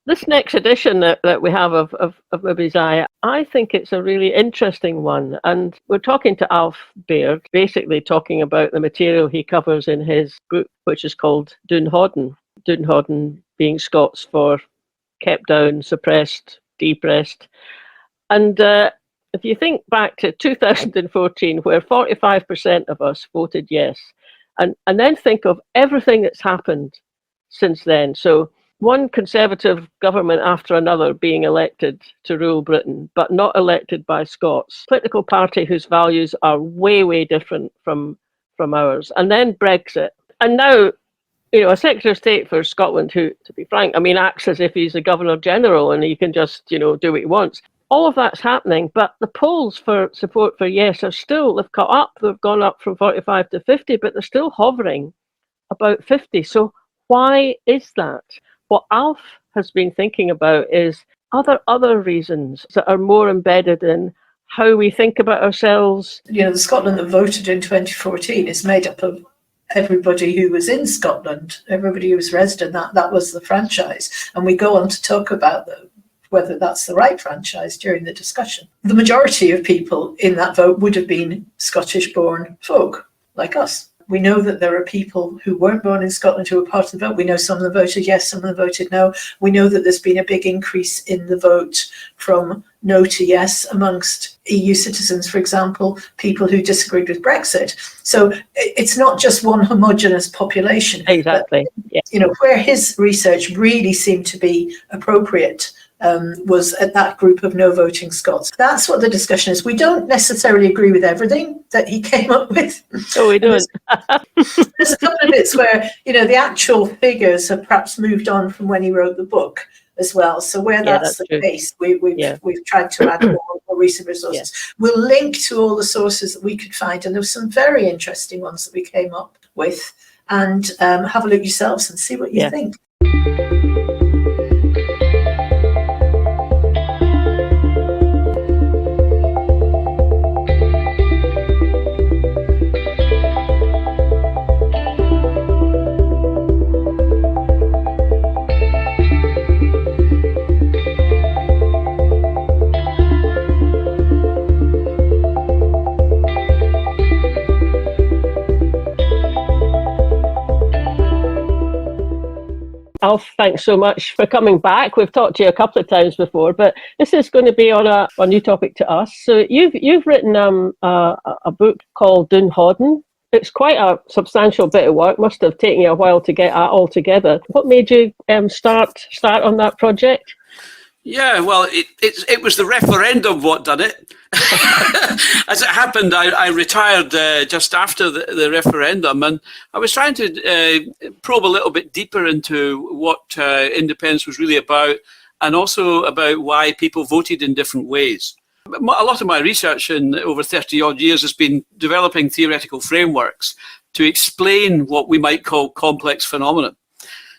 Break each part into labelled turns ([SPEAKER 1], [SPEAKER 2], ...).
[SPEAKER 1] This next edition that we have of Mibbes Aye, I think it's a really interesting one. And we're talking to Alf Baird, basically talking about the material he covers in his book, which is called Doun Hauden. Doun Hauden being Scots for kept down, suppressed, depressed. And if you think back to 2014, where 45% of us voted yes, and then think of everything that's happened since then. So one Conservative government after another being elected to rule Britain, but not elected by Scots. Political party whose values are way, way different from ours. And then Brexit. And now, a Secretary of State for Scotland who, to be frank, acts as if he's the Governor General and he can just, do what he wants. All of that's happening, but the polls for support for yes are still, they've caught up, they've gone up from 45 to 50, but they're still hovering about 50. So why is that? What Alf has been thinking about is other reasons that are more embedded in how we think about ourselves.
[SPEAKER 2] The Scotland that voted in 2014 is made up of everybody who was in Scotland, everybody who was resident. That was the franchise. And we go on to talk about whether that's the right franchise during the discussion. The majority of people in that vote would have been Scottish-born folk, like us. We know that there are people who weren't born in Scotland who were part of the vote. We know some of them voted yes, some of them voted no. We know that there's been a big increase in the vote from no to yes amongst EU citizens, for example, people who disagreed with Brexit. So it's not just one homogenous population.
[SPEAKER 1] Exactly.
[SPEAKER 2] But, where his research really seemed to be appropriate was at that group of no voting Scots. That's what the discussion is. We don't necessarily agree with everything that he came up with.
[SPEAKER 1] No, we don't.
[SPEAKER 2] There's a couple of bits where, the actual figures have perhaps moved on from when he wrote the book as well. So where that's the case, we've tried to add more recent resources. Yeah. We'll link to all the sources that we could find, and there were some very interesting ones that we came up with, and have a look yourselves and see what you think.
[SPEAKER 1] Alf, thanks so much for coming back. We've talked to you a couple of times before, but this is going to be on a new topic to us. So you've written a book called Doun Hauden. It's quite a substantial bit of work. Must have taken you a while to get that all together. What made you start on that project?
[SPEAKER 3] Yeah, well, it was the referendum what done it. As it happened, I retired just after the referendum, and I was trying to probe a little bit deeper into what independence was really about, and also about why people voted in different ways. A lot of my research in over 30-odd years has been developing theoretical frameworks to explain what we might call complex phenomena.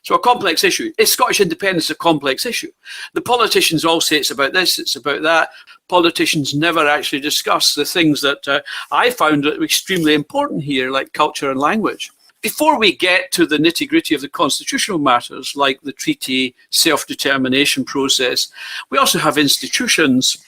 [SPEAKER 3] So a complex issue. Is Scottish independence a complex issue? The politicians all say it's about this, it's about that. Politicians never actually discuss the things that I found extremely important here, like culture and language. Before we get to the nitty-gritty of the constitutional matters, like the treaty self-determination process, we also have institutions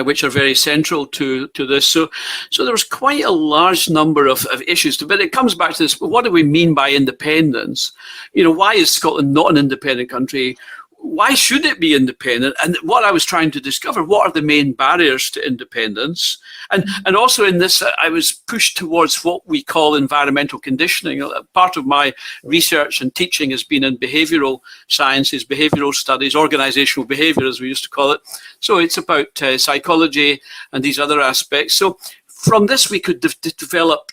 [SPEAKER 3] which are very central to this. So there was quite a large number of issues. But it comes back to this, what do we mean by independence? Why is Scotland not an independent country? Why should it be independent? And what I was trying to discover, what are the main barriers to independence? And also in this, I was pushed towards what we call environmental conditioning. Part of my research and teaching has been in behavioral sciences, behavioral studies, organizational behavior, as we used to call it. So it's about psychology and these other aspects. So from this, we could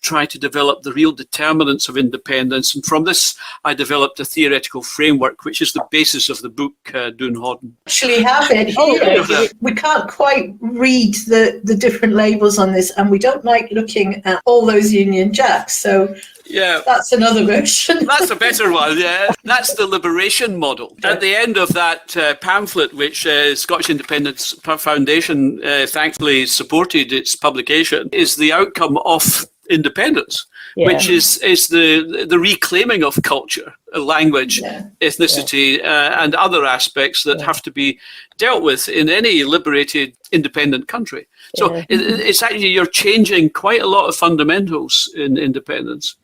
[SPEAKER 3] try to develop the real determinants of independence. And from this, I developed a theoretical framework, which is the basis of the book, Doun Hauden.
[SPEAKER 2] Actually have it here. We can't quite read the different labels on this, and we don't like looking at all those Union Jacks. So yeah, that's another version.
[SPEAKER 3] That's a better one, yeah. That's the liberation model. At the end of that pamphlet, which Scottish Independence Foundation thankfully supported its publication, is the outcome of independence, which is the reclaiming of culture, language, ethnicity, and other aspects that have to be dealt with in any liberated, independent country. So it's actually, you're changing quite a lot of fundamentals in independence.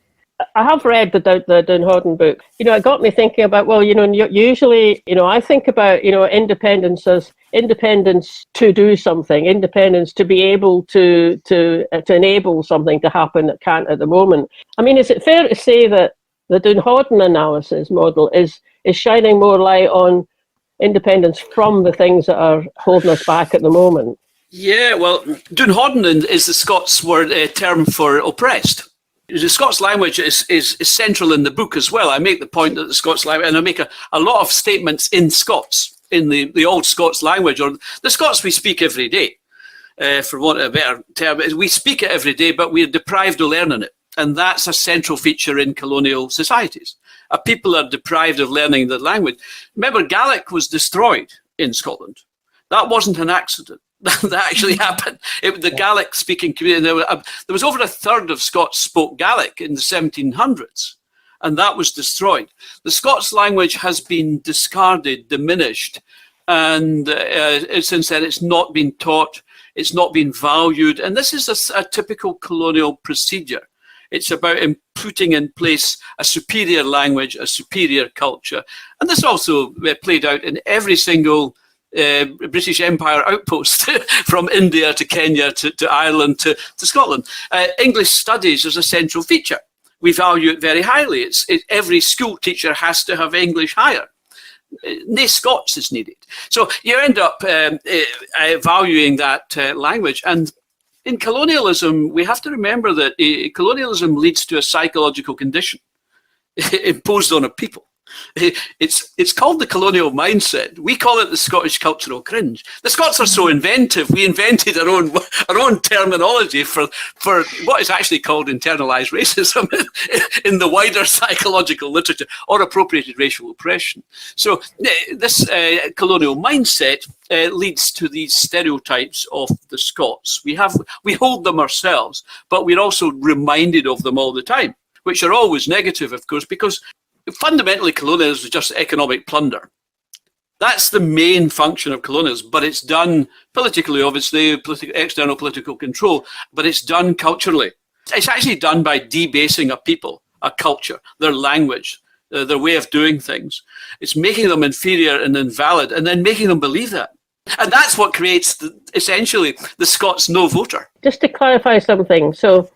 [SPEAKER 1] I have read the Doun Hauden book. It got me thinking about, well, usually, I think about, independence as independence to do something, independence to be able to enable something to happen that can't at the moment. I mean, is it fair to say that the Doun Hauden analysis model is shining more light on independence from the things that are holding us back at the moment? Yeah, well,
[SPEAKER 3] Doun Hauden is the Scots term for oppressed. The Scots language is central in the book as well. I make the point that the Scots language, and I make a lot of statements in Scots, in the old Scots language, or the Scots we speak every day, for want of a better term. We speak it every day, but we're deprived of learning it. And that's a central feature in colonial societies. People are deprived of learning the language. Remember, Gaelic was destroyed in Scotland. That wasn't an accident. That actually happened. The Gaelic-speaking community, there was over a third of Scots spoke Gaelic in the 1700s, and that was destroyed. The Scots language has been discarded, diminished, and since then it's not been taught, it's not been valued, and this is a typical colonial procedure. It's about putting in place a superior language, a superior culture, and this also played out in every single British Empire outpost from India to Kenya to Ireland to Scotland. English studies is a central feature. We value it very highly. Every school teacher has to have English higher. No Scots is needed. So you end up valuing that language. And in colonialism, we have to remember that colonialism leads to a psychological condition imposed on a people. It's called the colonial mindset. We call it the Scottish cultural cringe. The Scots are so inventive. We invented our own terminology for what is actually called internalized racism in the wider psychological literature, or appropriated racial oppression. So this colonial mindset leads to these stereotypes of the Scots. We hold them ourselves, but we're also reminded of them all the time, which are always negative, of course, because fundamentally, colonialism is just economic plunder. That's the main function of colonialism, but it's done politically, obviously, external political control, but it's done culturally. It's actually done by debasing a people, a culture, their language, their way of doing things. It's making them inferior and invalid, and then making them believe that. And that's what creates, essentially, the Scots no voter.
[SPEAKER 1] Just to clarify something, so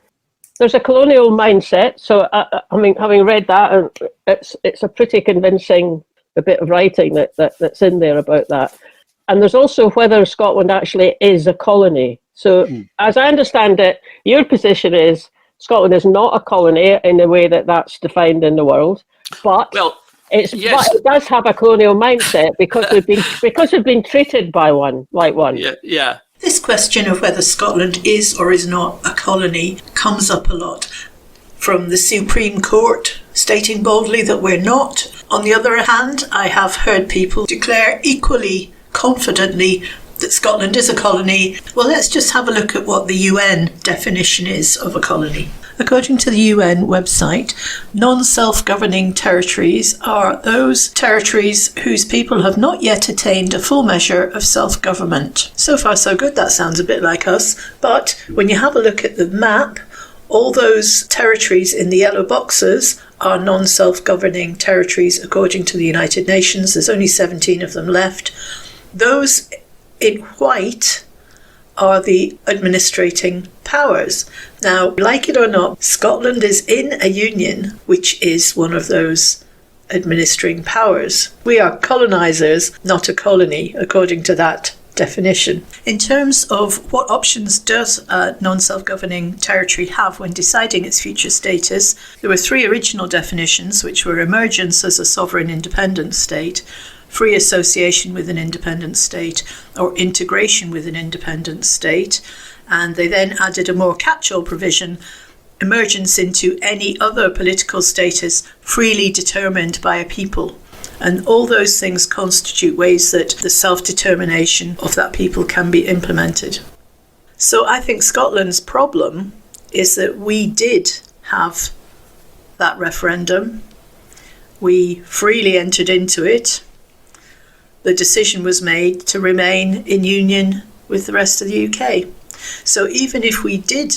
[SPEAKER 1] there's a colonial mindset. So, I mean, having read that, it's a pretty convincing bit of writing that's in there about that. And there's also whether Scotland actually is a colony. So, as I understand it, your position is Scotland is not a colony in the way that's defined in the world, but but it does have a colonial mindset because we've been treated by one like one.
[SPEAKER 3] Yeah.
[SPEAKER 2] This question of whether Scotland is or is not a colony comes up a lot, from the Supreme Court stating boldly that we're not. On the other hand, I have heard people declare equally confidently that Scotland is a colony. Well, let's just have a look at what the UN definition is of a colony. According to the UN website, non-self-governing territories are those territories whose people have not yet attained a full measure of self-government. So far so good, that sounds a bit like us, but when you have a look at the map, all those territories in the yellow boxes are non-self-governing territories according to the United Nations. There's only 17 of them left. Those in white are the administrating powers. Now, like it or not, Scotland is in a union which is one of those administering powers. We are colonisers, not a colony, according to that definition. In terms of what options does a non-self-governing territory have when deciding its future status, there were three original definitions, which were emergence as a sovereign independent state, free association with an independent state, or integration with an independent state. And they then added a more catch-all provision, emergence into any other political status freely determined by a people. And all those things constitute ways that the self-determination of that people can be implemented. So I think Scotland's problem is that we did have that referendum. We freely entered into it. The decision was made to remain in union with the rest of the UK. So even if we did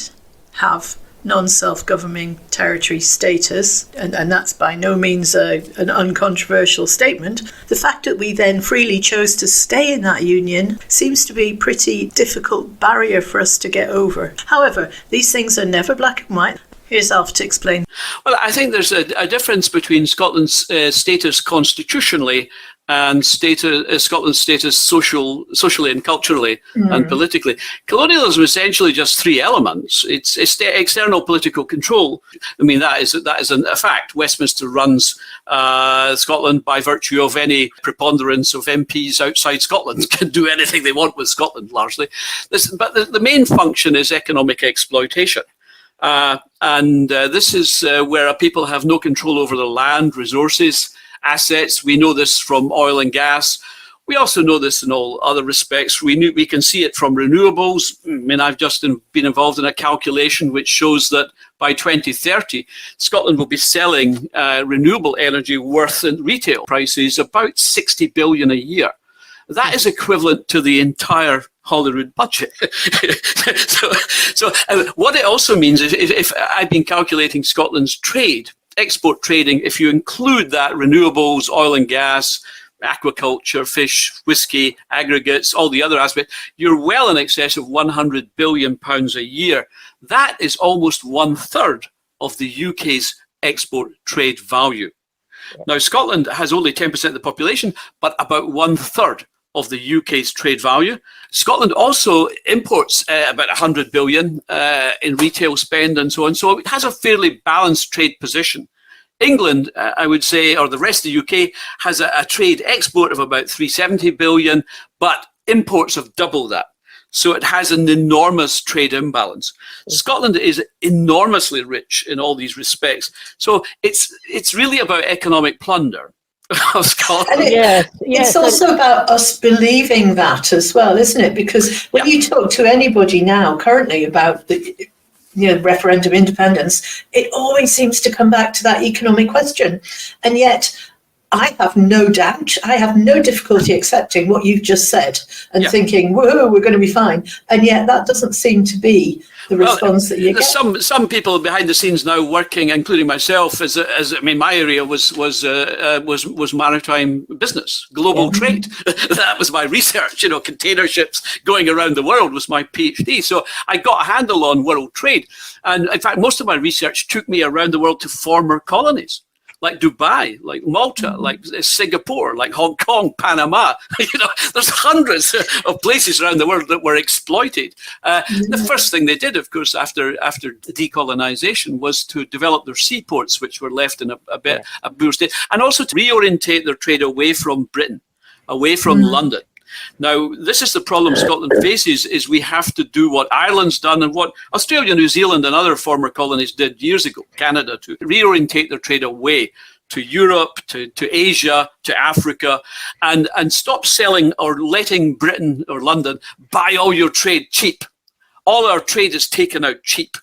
[SPEAKER 2] have non-self-governing territory status, and that's by no means an uncontroversial statement, the fact that we then freely chose to stay in that union seems to be a pretty difficult barrier for us to get over. However, these things are never black and white. Here's Alf to explain.
[SPEAKER 3] Well, I think there's a difference between Scotland's status constitutionally and Scotland's status socially and culturally and politically. Colonialism is essentially just three elements. It's external political control. I mean, that is a fact. Westminster runs Scotland by virtue of any preponderance of MPs outside Scotland can do anything they want with Scotland, largely. But the main function is economic exploitation. And this is where people have no control over the land, resources, assets. We know this from oil and gas. We also know this in all other respects. We can see it from renewables. I mean, I've just been involved in a calculation which shows that by 2030, Scotland will be selling renewable energy worth in retail prices about 60 billion a year. That is equivalent to the entire Hollywood budget. so what it also means is if I've been calculating Scotland's trade, export trading, if you include that renewables, oil and gas, aquaculture, fish, whiskey, aggregates, all the other aspects, you're well in excess of £100 billion a year. That is almost 1/3 of the UK's export trade value. Now, Scotland has only 10% of the population, but about 1/3 of the UK's trade value. Scotland also imports about 100 billion in retail spend and so on. So it has a fairly balanced trade position. England, I would say, or the rest of the UK, has a trade export of about 370 billion, but imports have double that. So it has an enormous trade imbalance. Scotland is enormously rich in all these respects. So it's really about economic plunder of Scotland.
[SPEAKER 2] It's also about us believing that as well, isn't it? Because when you talk to anybody now currently about the referendum independence, it always seems to come back to that economic question. And yet I have no doubt, I have no difficulty accepting what you've just said and thinking, whoa, we're going to be fine. And yet that doesn't seem to be the response that you get.
[SPEAKER 3] Some people behind the scenes now working, including myself, as I mean, my area was maritime business, global trade. That was my research. Container ships going around the world was my PhD. So I got a handle on world trade, and in fact, most of my research took me around the world to former colonies, like Dubai, like Malta, like Singapore, like Hong Kong, Panama. There's hundreds of places around the world that were exploited. The first thing they did, of course, after decolonisation was to develop their seaports, which were left in a bit of poor state, and also to reorientate their trade away from Britain, away from London. Now, this is the problem Scotland faces, is we have to do what Ireland's done and what Australia, New Zealand and other former colonies did years ago, Canada, to reorientate their trade away to Europe, to Asia, to Africa, and stop selling or letting Britain or London buy all your trade cheap. All our trade is taken out cheap.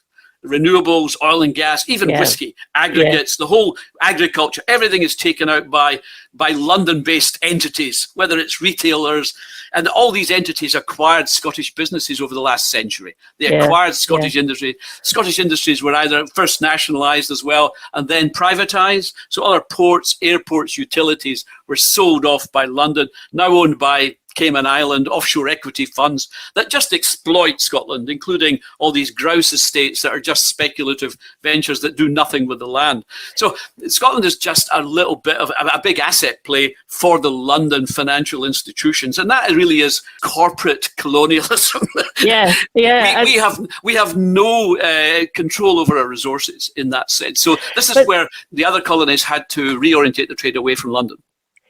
[SPEAKER 3] Renewables, oil and gas, even whiskey, aggregates, the whole agriculture, everything is taken out by London-based entities, whether it's retailers, and all these entities acquired Scottish businesses over the last century. They acquired Scottish industry. Scottish industries were either first nationalised as well and then privatised. So all our ports, airports, utilities were sold off by London, now owned by Cayman Island offshore equity funds that just exploit Scotland, including all these grouse estates that are just speculative ventures that do nothing with the land. So Scotland is just a little bit of a big asset play for the London financial institutions, and that really is corporate colonialism. We have no control over our resources in that sense. So this is where the other colonies had to reorientate the trade away from London.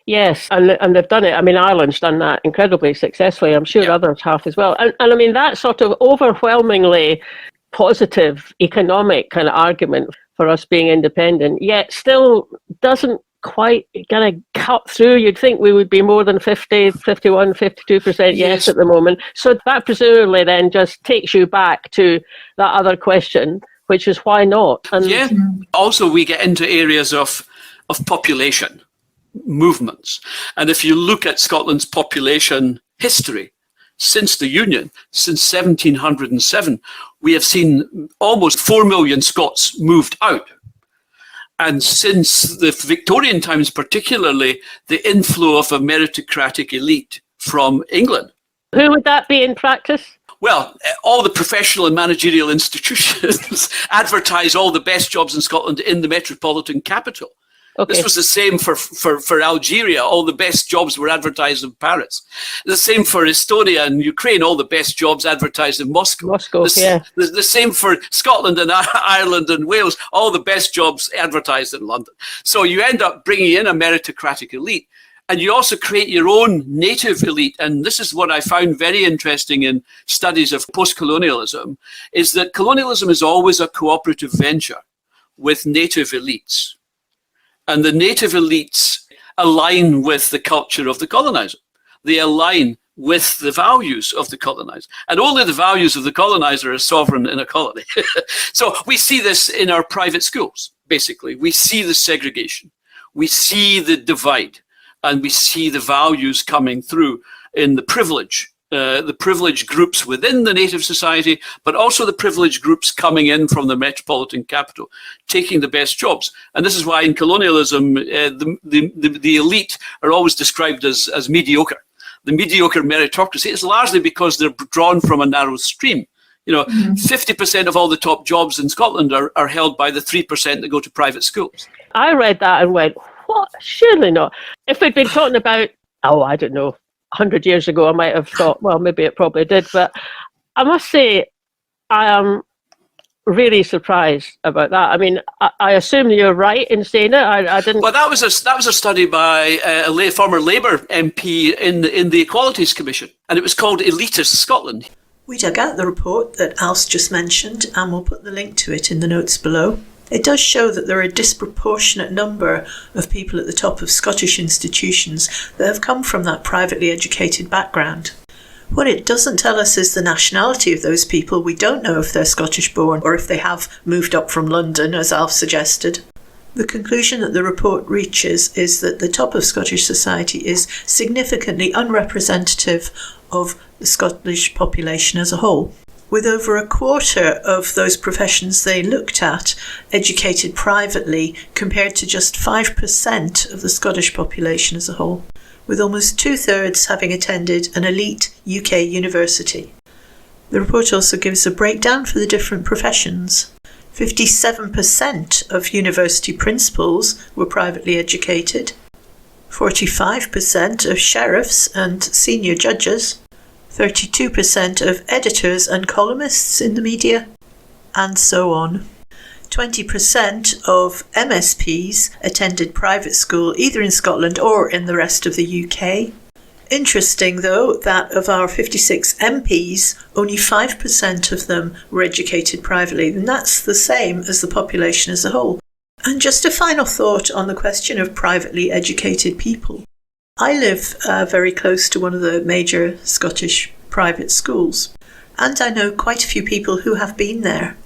[SPEAKER 1] Yes, and they've done it. I mean, Ireland's done that incredibly successfully. I'm sure others have as well. And I mean, that sort of overwhelmingly positive economic kind of argument for us being independent, yet still doesn't quite kind of cut through. You'd think we would be more than 50, 51, 52% yes at the moment. So that presumably then just takes you back to that other question, which is why not? And
[SPEAKER 3] Also, we get into areas of population movements. And if you look at Scotland's population history, since the Union, since 1707, we have seen almost 4 million Scots moved out. And since the Victorian times particularly, the inflow of a meritocratic elite from England.
[SPEAKER 1] Who would that be in practice?
[SPEAKER 3] Well, all the professional and managerial institutions advertise all the best jobs in Scotland in the metropolitan capital. Okay. This was the same for Algeria. All the best jobs were advertised in Paris. The same for Estonia and Ukraine. All the best jobs advertised in Moscow. The same for Scotland and Ireland and Wales. All the best jobs advertised in London. So you end up bringing in a meritocratic elite. And you also create your own native elite. And this is what I found very interesting in studies of post-colonialism, is that colonialism is always a cooperative venture with native elites. And the native elites align with the culture of the colonizer. They align with the values of the colonizer. And only the values of the colonizer are sovereign in a colony. So we see this in our private schools, basically. We see the segregation. We see the divide. And we see the values coming through in the privileged groups within the native society, but also the privileged groups coming in from the metropolitan capital, taking the best jobs. And this is why in colonialism, the elite are always described as mediocre. The mediocre meritocracy is largely because they're drawn from a narrow stream. 50% of all the top jobs in Scotland are held by the 3% that go to private schools.
[SPEAKER 1] I read that and went, what? Surely not. If we'd been talking about, I don't know, 100 years ago, I might have thought, well, maybe it probably did. But I must say, I am really surprised about that. I mean, I assume you're right in saying it. I didn't.
[SPEAKER 3] Well, that was a study by a former Labour MP in the Equalities Commission, and it was called Elitist Scotland.
[SPEAKER 2] We dug out the report that Al's just mentioned, and we'll put the link to it in the notes below. It does show that there are a disproportionate number of people at the top of Scottish institutions that have come from that privately educated background. What it doesn't tell us is the nationality of those people. We don't know if they're Scottish born or if they have moved up from London, as Alf suggested. The conclusion that the report reaches is that the top of Scottish society is significantly unrepresentative of the Scottish population as a whole, with over a quarter of those professions they looked at educated privately compared to just 5% of the Scottish population as a whole, with almost 2/3 having attended an elite UK university. The report also gives a breakdown for the different professions. 57% of university principals were privately educated, 45% of sheriffs and senior judges, 32% of editors and columnists in the media, and so on. 20% of MSPs attended private school either in Scotland or in the rest of the UK. Interesting, though, that of our 56 MPs, only 5% of them were educated privately, and that's the same as the population as a whole. And just a final thought on the question of privately educated people. I live very close to one of the major Scottish private schools, and I know quite a few people who have been there.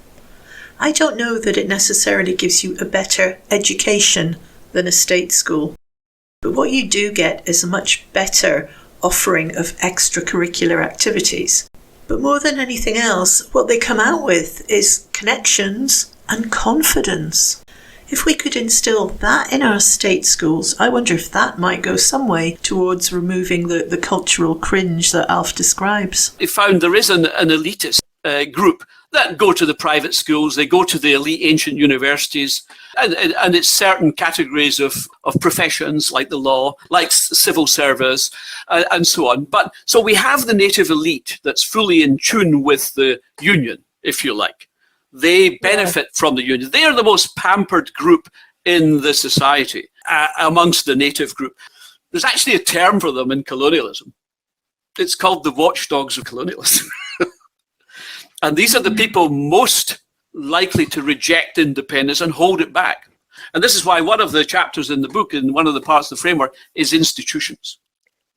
[SPEAKER 2] I don't know that it necessarily gives you a better education than a state school, but what you do get is a much better offering of extracurricular activities. But more than anything else, what they come out with is connections and confidence. If we could instill that in our state schools, I wonder if that might go some way towards removing the cultural cringe that Alf describes.
[SPEAKER 3] They found there is an elitist group that go to the private schools, they go to the elite ancient universities, and it's certain categories of professions like the law, like civil service, and so on. But so we have the native elite that's fully in tune with the union, if you like. They benefit from the union. They are the most pampered group in the society amongst the native group. There's actually a term for them in colonialism. It's called the watchdogs of colonialism. And these are the people most likely to reject independence and hold it back. And this is why one of the chapters in the book, and one of the parts of the framework, is institutions.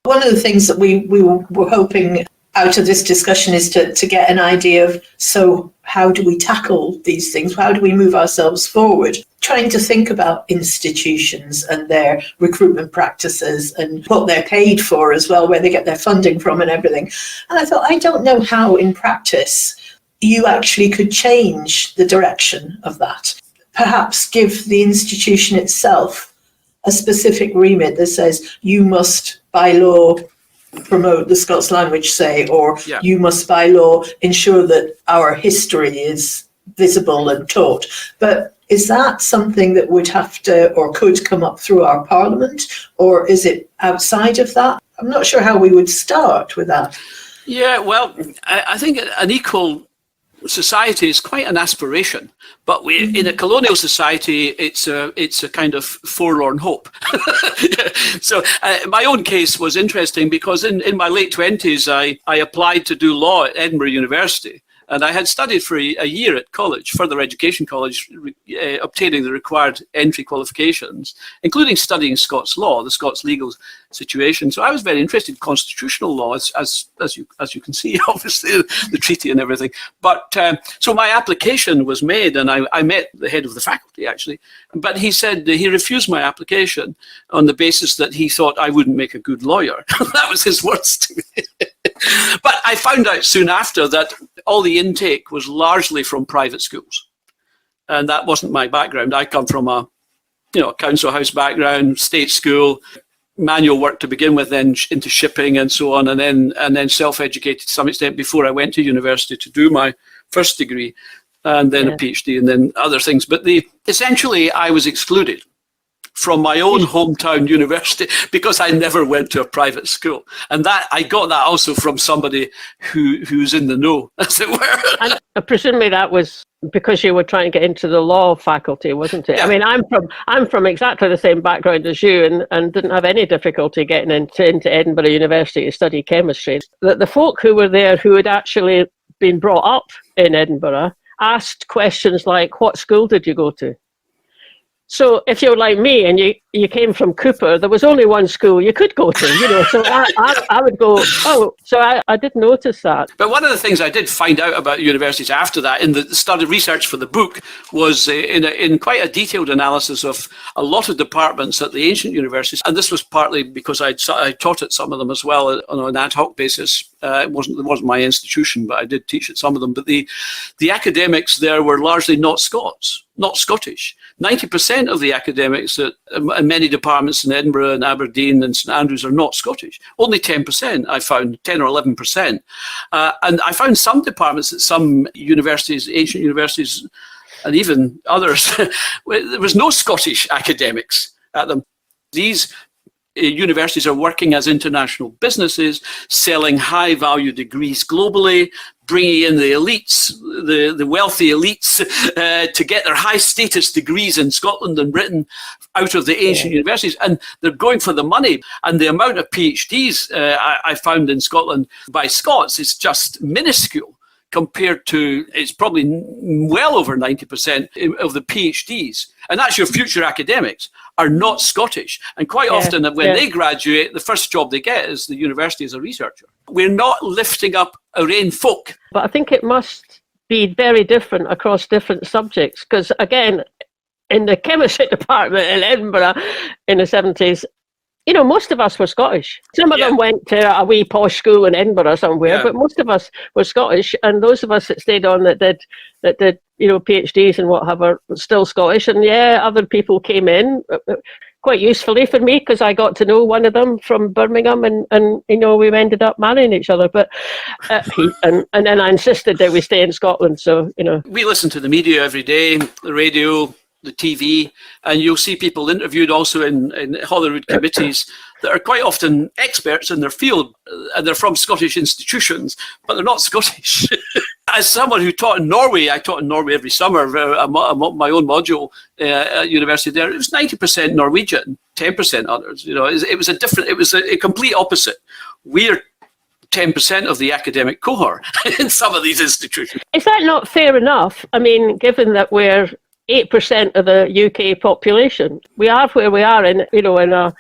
[SPEAKER 2] One of the things that we were hoping out of this discussion is to get an idea of, so how do we tackle these things? How do we move ourselves forward? Trying to think about institutions and their recruitment practices and what they're paid for as well, where they get their funding from and everything. And I thought, I don't know how in practice you actually could change the direction of that. Perhaps give the institution itself a specific remit that says you must by law promote the Scots language, say, or you must by law ensure that our history is visible and taught. But is that something that would have to or could come up through our parliament, or is it outside of that? I'm not sure how we would start with that.
[SPEAKER 3] Yeah, well, I think an equal society is quite an aspiration, but in a colonial society, it's a kind of forlorn hope. So my own case was interesting because in my late 20s, I applied to do law at Edinburgh University. And I had studied for a year at college, further education college, obtaining the required entry qualifications, including studying Scots law, the Scots legal situation. So I was very interested in constitutional law, as you can see, obviously, the treaty and everything. But so my application was made, and I met the head of the faculty, actually. But he said he refused my application on the basis that he thought I wouldn't make a good lawyer. That was his words to me. But I found out soon after that all the intake was largely from private schools. And that wasn't my background. I come from a council house background, state school, manual work to begin with, then into shipping and so on, and then self-educated to some extent before I went to university to do my first degree, and then a PhD, and then other things. But essentially, I was excluded from my own hometown university because I never went to a private school. And that I got that also from somebody who's in the know, as it were.
[SPEAKER 1] And presumably that was because you were trying to get into the law faculty, wasn't it? Yeah. I mean, I'm from exactly the same background as you, and didn't have any difficulty getting into Edinburgh University to study chemistry. The folk who were there who had actually been brought up in Edinburgh asked questions like, what school did you go to? So if you're like me and you came from Cooper, there was only one school you could go to, so I would go, so I did notice that.
[SPEAKER 3] But one of the things I did find out about universities after that, in the study research for the book, was in quite a detailed analysis of a lot of departments at the ancient universities. And this was partly because I taught at some of them as well on an ad hoc basis. It wasn't my institution, but I did teach at some of them. But the academics there were largely not Scots, not Scottish. 90% of the academics at many departments in Edinburgh and Aberdeen and St Andrews are not Scottish. Only 10%, I found, 10 or 11%. And I found some departments at some universities, ancient universities, and even others, there was no Scottish academics at them. These universities are working as international businesses, selling high-value degrees globally, bringing in the elites, the wealthy elites, to get their high-status degrees in Scotland and Britain out of the ancient universities. And they're going for the money. And the amount of PhDs I found in Scotland by Scots is just minuscule compared to, it's probably well over 90% of the PhDs. And that's your future academics are not Scottish. And quite often when they graduate, the first job they get is the university as a researcher. We're not lifting up our own folk.
[SPEAKER 1] But I think it must be very different across different subjects. Because again, in the chemistry department in Edinburgh in the 70s, most of us were Scottish. Some of them went to a wee posh school in Edinburgh somewhere, but most of us were Scottish. And those of us that stayed on that did PhDs and whatever, still Scottish. And other people came in quite usefully for me because I got to know one of them from Birmingham, and we ended up marrying each other. But and then I insisted that we stay in Scotland. So
[SPEAKER 3] we listen to the media every day, the radio, the TV, and you'll see people interviewed also in Holyrood committees that are quite often experts in their field, and they're from Scottish institutions, but they're not Scottish. As someone who taught in Norway, I taught in Norway every summer, my own module at university there, it was 90% Norwegian, 10% others. It was a complete opposite. We're 10% of the academic cohort in some of these institutions.
[SPEAKER 1] Is that not fair enough? I mean, given that we're 8% of the UK population. We are where we are in a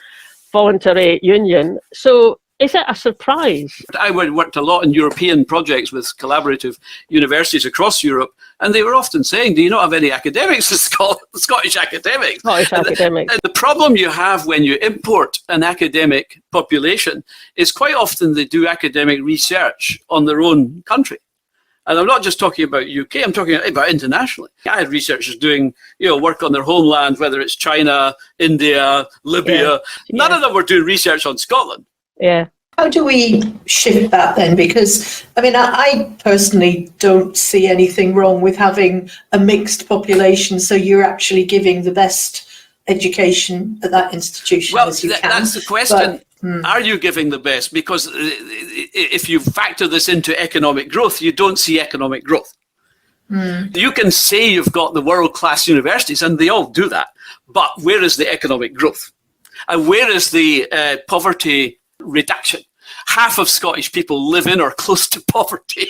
[SPEAKER 1] voluntary union. So is it a surprise?
[SPEAKER 3] I worked a lot in European projects with collaborative universities across Europe, and they were often saying, do you not have any academics in Scotland, Scottish academics?
[SPEAKER 1] Academics.
[SPEAKER 3] And the problem you have when you import an academic population is quite often they do academic research on their own country. And I'm not just talking about UK, I'm talking about internationally. I had researchers doing work on their homeland, whether it's China, India, Libya. None of them were doing research on Scotland.
[SPEAKER 1] Yeah.
[SPEAKER 2] How do we shift that then? Because, I mean, I personally don't see anything wrong with having a mixed population, so you're actually giving the best education at that institution as you can.
[SPEAKER 3] That's the question. Are you giving the best? Because if you factor this into economic growth, you don't see economic growth. You can say you've got the world-class universities, and they all do that, but where is the economic growth? And where is the poverty reduction? Half of Scottish people live in or close to poverty,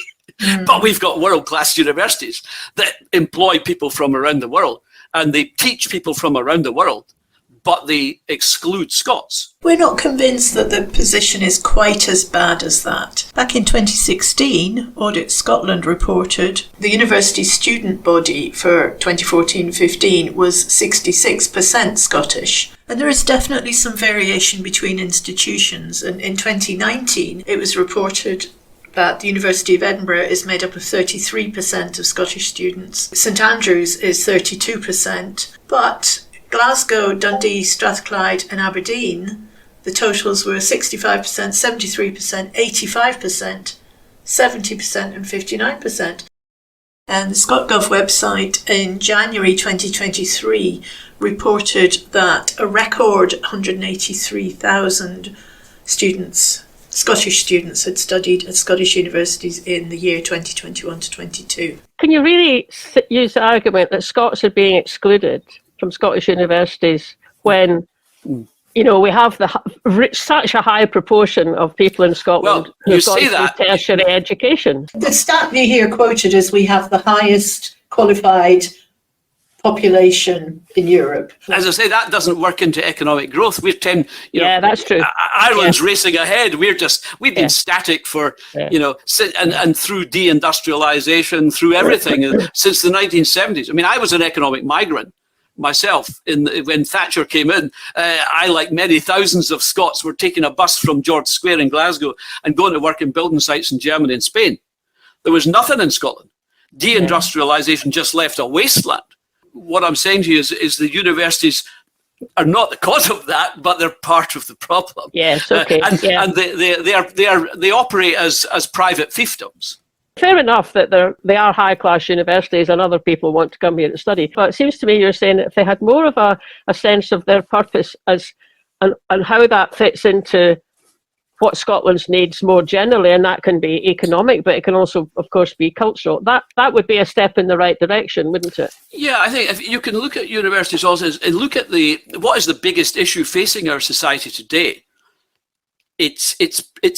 [SPEAKER 3] but we've got world-class universities that employ people from around the world, and they teach people from around the world, but they exclude Scots.
[SPEAKER 2] We're not convinced that the position is quite as bad as that. Back in 2016, Audit Scotland reported the university student body for 2014-15 was 66% Scottish. And there is definitely some variation between institutions. And in 2019, it was reported that the University of Edinburgh is made up of 33% of Scottish students. St Andrews is 32%, but Glasgow, Dundee, Strathclyde and Aberdeen, the totals were 65%, 73%, 85%, 70% and 59%. And the ScotGov website in January 2023 reported that a record 183,000 students, Scottish students, had studied at Scottish universities in the year 2021 to 22.
[SPEAKER 1] Can you really use the argument that Scots are being excluded from Scottish universities when we have such a high proportion of people in Scotland who've gone through tertiary education?
[SPEAKER 2] The stat you hear quoted is we have the highest qualified population in Europe.
[SPEAKER 3] As I say, that doesn't work into economic growth. We're
[SPEAKER 1] that's true.
[SPEAKER 3] Ireland's racing ahead. We've been static for and through deindustrialization, through everything since the 1970s. I mean, I was an economic migrant myself when Thatcher came in. I, like many thousands of Scots, were taking a bus from George Square in Glasgow and going to work in building sites in Germany and Spain. There was nothing in Scotland. Deindustrialization just left a wasteland. What I'm saying to you is the universities are not the cause of that, but they're part of the problem.
[SPEAKER 1] Yes, okay.
[SPEAKER 3] And they operate as private fiefdoms.
[SPEAKER 1] Fair enough that they are high-class universities and other people want to come here to study. But it seems to me you're saying that if they had more of a sense of their purpose and how that fits into what Scotland needs more generally, and that can be economic, but it can also, of course, be cultural, that would be a step in the right direction, wouldn't it?
[SPEAKER 3] Yeah, I think if you can look at universities also and look at what is the biggest issue facing our society today. It's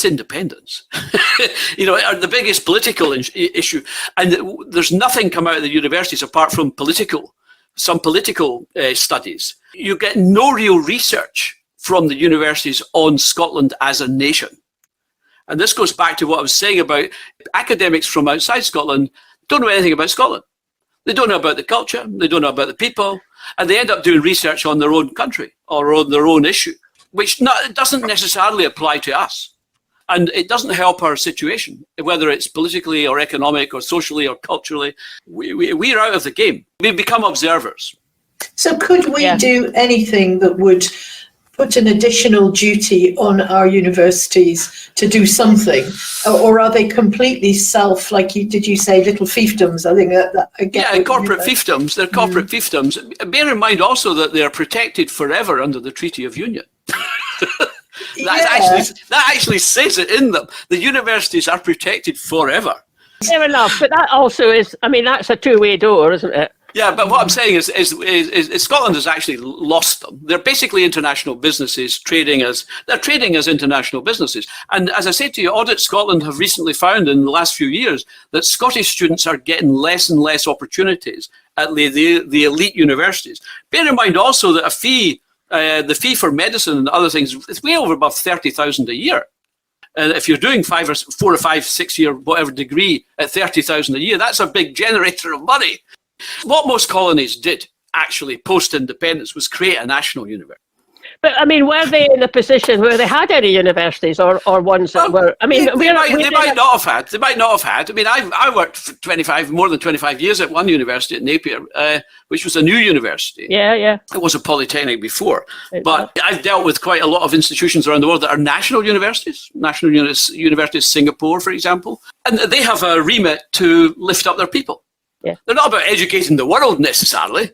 [SPEAKER 3] independence, the biggest political issue, and there's nothing come out of the universities apart from some political studies. You get no real research from the universities on Scotland as a nation, and this goes back to what I was saying about academics from outside Scotland don't know anything about Scotland. They don't know about the culture, they don't know about the people, and they end up doing research on their own country or on their own issue, which doesn't necessarily apply to us. And it doesn't help our situation, whether it's politically or economic or socially or culturally. We're out of the game. We've become observers.
[SPEAKER 2] So could we do anything that would put an additional duty on our universities to do something? Or are they completely did you say, little fiefdoms? I think
[SPEAKER 3] corporate fiefdoms. They're corporate fiefdoms. Bear in mind also that they are protected forever under the Treaty of Union. That actually says it in them. The universities are protected forever.
[SPEAKER 1] Fair enough, but that also is, that's a two-way door, isn't it?
[SPEAKER 3] Yeah, but what I'm saying is Scotland has actually lost them. They're basically international businesses trading as international businesses. And as I said to you, Audit Scotland have recently found in the last few years that Scottish students are getting less and less opportunities at the elite universities. Bear in mind also that the fee for medicine and other things is way over above 30,000 a year. And if you're doing 4 or 5, 6 year whatever degree at 30,000 a year, that's a big generator of money. What most colonies did actually post-independence was create a national university.
[SPEAKER 1] But I mean, were they in a position where they had any universities or ones that were? I mean,
[SPEAKER 3] they might not have had. They might not have had. I mean, I worked for more than 25 years at one university at Napier, which was a new university.
[SPEAKER 1] Yeah.
[SPEAKER 3] It was a polytechnic before, but I've dealt with quite a lot of institutions around the world that are national universities. National universities, Singapore, for example, and they have a remit to lift up their people.
[SPEAKER 1] Yeah.
[SPEAKER 3] They're not about educating the world necessarily.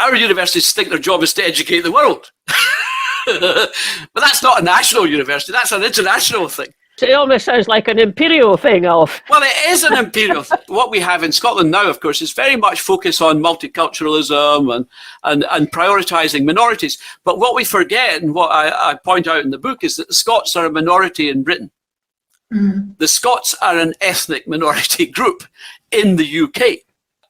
[SPEAKER 3] Our universities think their job is to educate the world. But that's not a national university, that's an international thing.
[SPEAKER 1] So it almost sounds like an imperial thing, Alf.
[SPEAKER 3] Well, it is an imperial thing. What we have in Scotland now, of course, is very much focused on multiculturalism and prioritising minorities. But what we forget, and what I point out in the book, is that the Scots are a minority in Britain. Mm. The Scots are an ethnic minority group in the UK,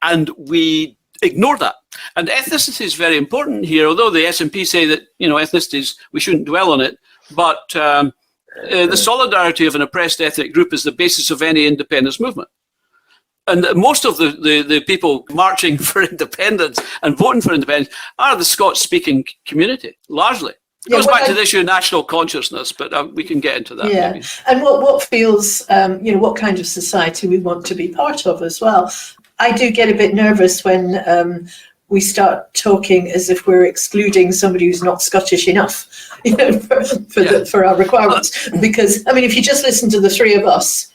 [SPEAKER 3] and we ignore that. And ethnicity is very important here, although the SNP say that, ethnicity we shouldn't dwell on it, but the solidarity of an oppressed ethnic group is the basis of any independence movement. And most of the people marching for independence and voting for independence are the Scots-speaking community, largely. It goes back to the issue of national consciousness, but we can get into that.
[SPEAKER 2] Yeah, maybe. And what feels, what kind of society we want to be part of as well. I do get a bit nervous when we start talking as if we're excluding somebody who's not Scottish enough, for our requirements. Because, I mean, if you just listen to the three of us,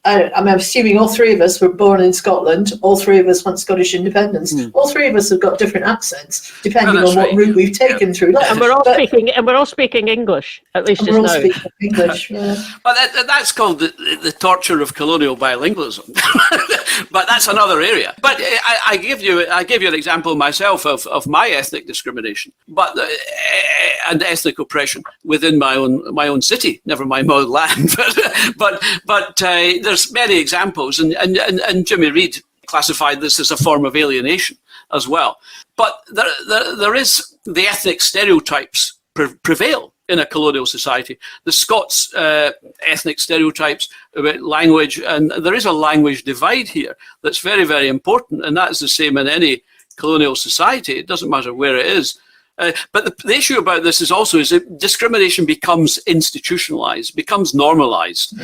[SPEAKER 2] I'm assuming all three of us were born in Scotland. All three of us want Scottish independence. Mm. All three of us have got different accents, depending on what route we've taken through life.
[SPEAKER 1] And we're all speaking English, at least just now.
[SPEAKER 2] Speaking English, yeah.
[SPEAKER 3] Well, that's called the torture of colonial bilingualism. But that's another area. But I give you an example myself of my ethnic discrimination, and ethnic oppression within my own city. Never mind my own land. But there's many examples, and Jimmy Reid classified this as a form of alienation as well. But there is the ethnic stereotypes prevail in a colonial society. The Scots ethnic stereotypes about language, and there is a language divide here that's very, very important, and that's the same in any colonial society. It doesn't matter where it is. But the issue about this is that discrimination becomes institutionalized, becomes normalized,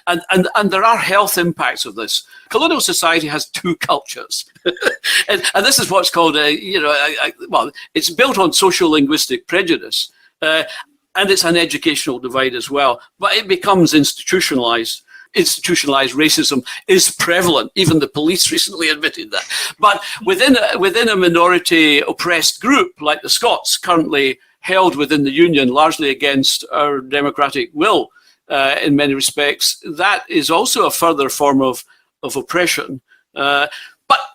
[SPEAKER 3] and there are health impacts of this. Colonial society has two cultures, and this is what's called it's built on social linguistic prejudice, and it's an educational divide as well. But it becomes institutionalized. Institutionalized racism is prevalent. Even the police recently admitted that. But within a minority oppressed group like the Scots, currently held within the Union largely against our democratic will in many respects, that is also a further form of oppression. But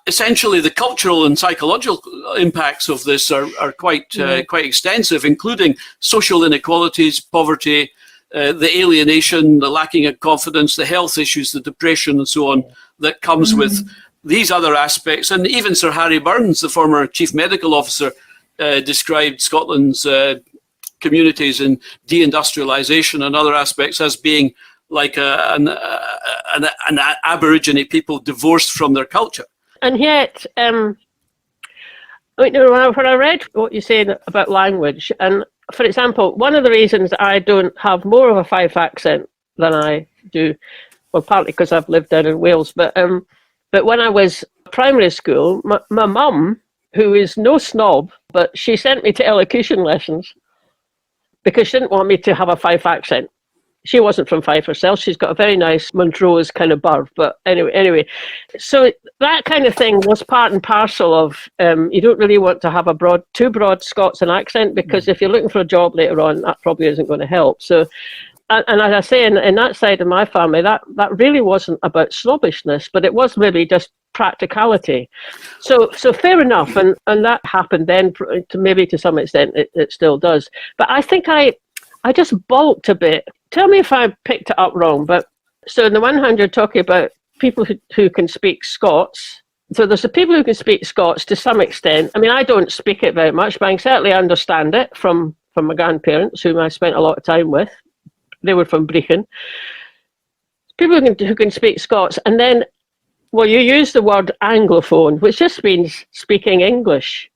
[SPEAKER 3] essentially, the cultural and psychological impacts of this are quite extensive, including social inequalities, poverty, the alienation, the lacking of confidence, the health issues, the depression and so on that comes with these other aspects. And even Sir Harry Burns, the former chief medical officer, described Scotland's communities in deindustrialisation and other aspects as being like an Aborigine people divorced from their culture.
[SPEAKER 1] And yet, when I read what you said about language, and for example, one of the reasons I don't have more of a Fife accent than I do, well, partly because I've lived down in Wales, but when I was primary school, my mum, who is no snob, but she sent me to elocution lessons because she didn't want me to have a Fife accent. She wasn't from Fife herself. She's got a very nice Montrose kind of birth. But anyway, so that kind of thing was part and parcel of, you don't really want to have too broad Scots an accent, because if you're looking for a job later on, that probably isn't going to help. So, and as I say, in that side of my family, that really wasn't about snobbishness, but it was maybe just practicality. So fair enough. And that happened then, to some extent, it still does. But I think I just balked a bit. Tell me if I picked it up wrong, but so on the one hand, you're talking about people who can speak Scots, So there's the people who can speak Scots to some extent. I mean, I don't speak it very much, but I can certainly understand it from my grandparents, whom I spent a lot of time with. They were from Brechin. People who can speak Scots, and then, well, you use the word Anglophone, which just means speaking English.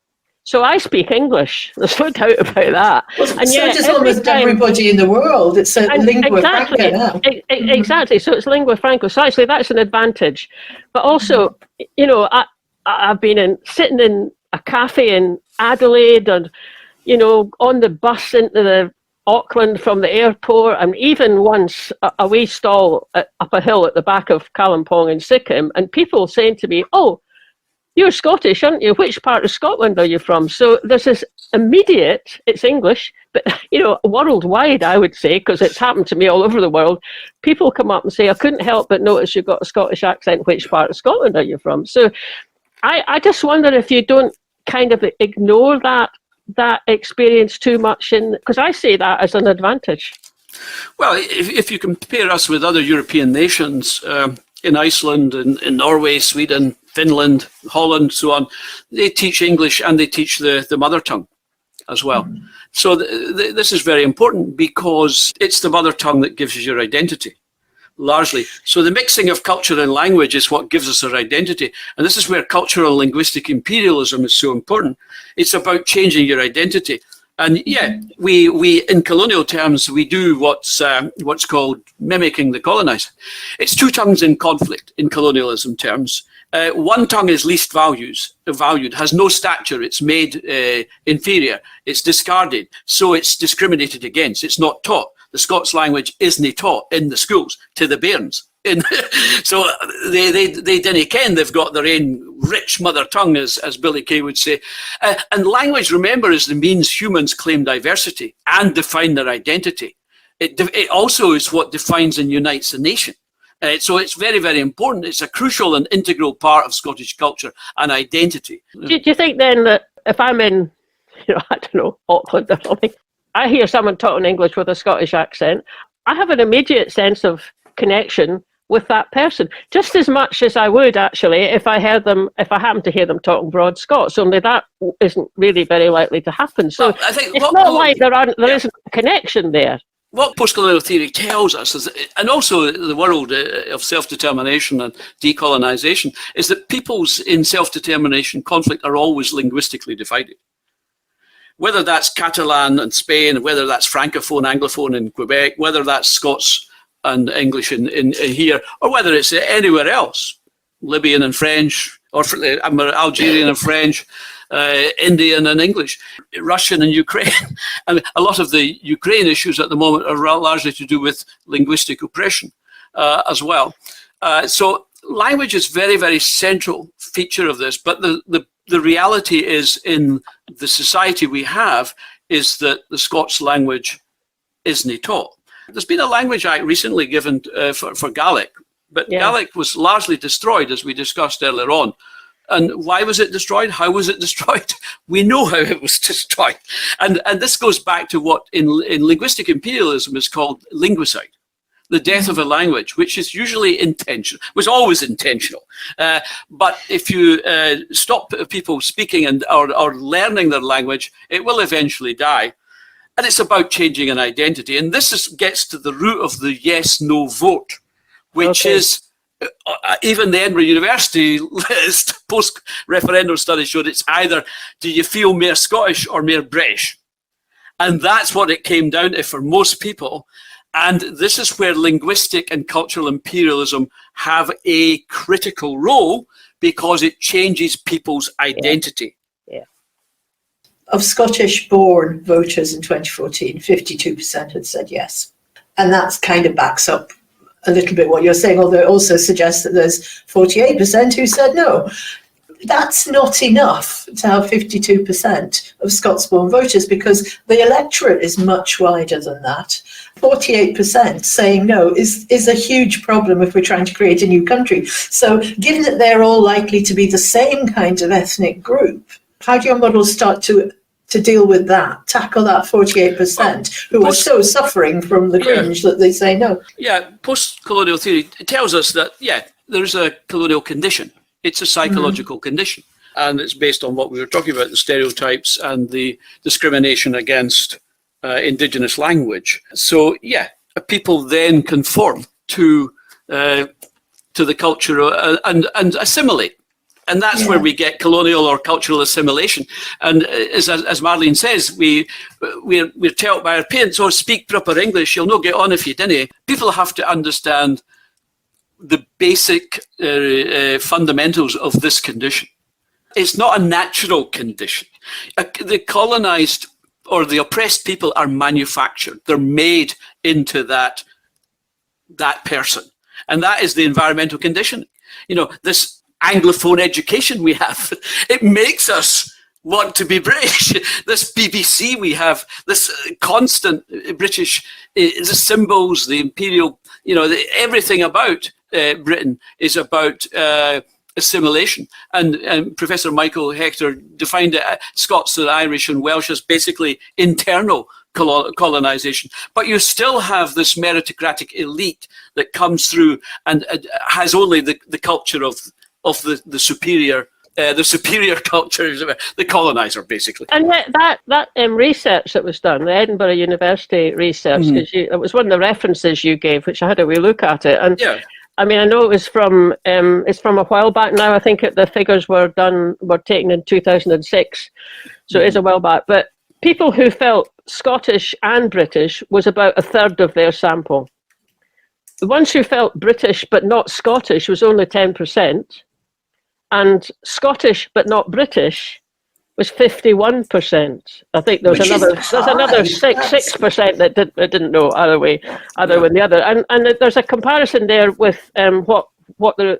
[SPEAKER 1] So I speak English. There's no doubt about that.
[SPEAKER 2] Well, and so does almost everybody in the world. It's a lingua franca now.
[SPEAKER 1] Exactly. So it's lingua franca. So actually, that's an advantage. But also, you know, I've been sitting in a cafe in Adelaide, and you know, on the bus into the Auckland from the airport, and even once a wee stall up a hill at the back of Kalimpong in Sikkim, and people saying to me, "Oh, you're Scottish, aren't you? Which part of Scotland are you from?" So there's this immediate, it's English, but you know, worldwide, I would say, because it's happened to me all over the world. People come up and say, "I couldn't help but notice you've got a Scottish accent. Which part of Scotland are you from?" So I just wonder if you don't kind of ignore that experience too much, because I see that as an advantage.
[SPEAKER 3] Well, if you compare us with other European nations, in Iceland, in Norway, Sweden, Finland, Holland, so on, they teach English and they teach the mother tongue as well. Mm. So this is very important because it's the mother tongue that gives you your identity, largely. So the mixing of culture and language is what gives us our identity. And this is where cultural and linguistic imperialism is so important. It's about changing your identity. And yeah, we in colonial terms, we do what's called mimicking the colonizer. It's two tongues in conflict in colonialism terms. One tongue is least valued, has no stature, it's made inferior, it's discarded, so it's discriminated against, it's not taught. The Scots language isn't taught in the schools to the bairns. So they didn't ken they've got their own rich mother tongue, as Billy Kay would say. And language, remember, is the means humans claim diversity and define their identity. It also is what defines and unites a nation. So it's very, very important. It's a crucial and integral part of Scottish culture and identity.
[SPEAKER 1] Do you think then that if I'm in, I don't know, Auckland or something, I hear someone talking English with a Scottish accent, I have an immediate sense of connection with that person, just as much as I would actually if I happened to hear them talking broad Scots, only that isn't really very likely to happen. So I think it's not like there isn't a connection there.
[SPEAKER 3] What post-colonial theory tells us is, and also the world of self-determination and decolonisation, is that peoples in self-determination conflict are always linguistically divided. Whether that's Catalan in Spain, whether that's Francophone, Anglophone in Quebec, whether that's Scots and English in here, or whether it's anywhere else, Libyan and French, or Algerian and French, Indian and English, Russian and Ukraine. And a lot of the Ukraine issues at the moment are largely to do with linguistic oppression as well. So language is very, very central feature of this, but the reality is in the society we have is that the Scots language isn't taught. There's been a language act recently given for Gaelic, but Gaelic was largely destroyed, as we discussed earlier on. And why was it destroyed? How was it destroyed? We know how it was destroyed. And this goes back to what in linguistic imperialism is called linguicide, the death of a language, which is usually intentional, was always intentional. But if you stop people speaking or learning their language, it will eventually die. And it's about changing an identity. And this gets to the root of the yes-no vote, which is, even the Edinburgh University list, post-referendum study showed it's either do you feel more Scottish or more British? And that's what it came down to for most people. And this is where linguistic and cultural imperialism have a critical role because it changes people's identity.
[SPEAKER 2] Of Scottish-born voters in 2014, 52% had said yes. And that kind of backs up a little bit what you're saying, although it also suggests that there's 48% who said no. That's not enough to have 52% of Scots-born voters because the electorate is much wider than that. 48% saying no is a huge problem if we're trying to create a new country. So given that they're all likely to be the same kind of ethnic group, how do your models start to deal with that, tackle that 48% who are so suffering from the cringe that they say no?
[SPEAKER 3] Yeah, post-colonial theory tells us that, there's a colonial condition. It's a psychological condition. And it's based on what we were talking about, the stereotypes and the discrimination against indigenous language. So, yeah, people then conform to the culture and assimilate. And that's where we get colonial or cultural assimilation. And as Marlene says, we're told by our parents, oh, speak proper English, you'll not get on if you didn't. People have to understand the basic fundamentals of this condition. It's not a natural condition. The colonized or the oppressed people are manufactured. They're made into that person. And that is the environmental condition. You know, this Anglophone education we have, it makes us want to be British. This BBC we have, this constant British, the symbols, the imperial, you know, everything about Britain is about assimilation. And Professor Michael Hector defined it, Scots and Irish and Welsh, as basically internal colonization. But you still have this meritocratic elite that comes through and has only the culture of the superior culture, the colonizer, basically. And
[SPEAKER 1] that research that was done, the Edinburgh University research, it was one of the references you gave, which I had a wee look at it. And I mean, I know it was from it's from a while back now. I think the figures were taken in 2006, so it is a while back. But people who felt Scottish and British was about a third of their sample. The ones who felt British but not Scottish was only 10%, and Scottish but not British was 51%. I think there's another 6% that didn't know either way than the other. And there's a comparison there with what the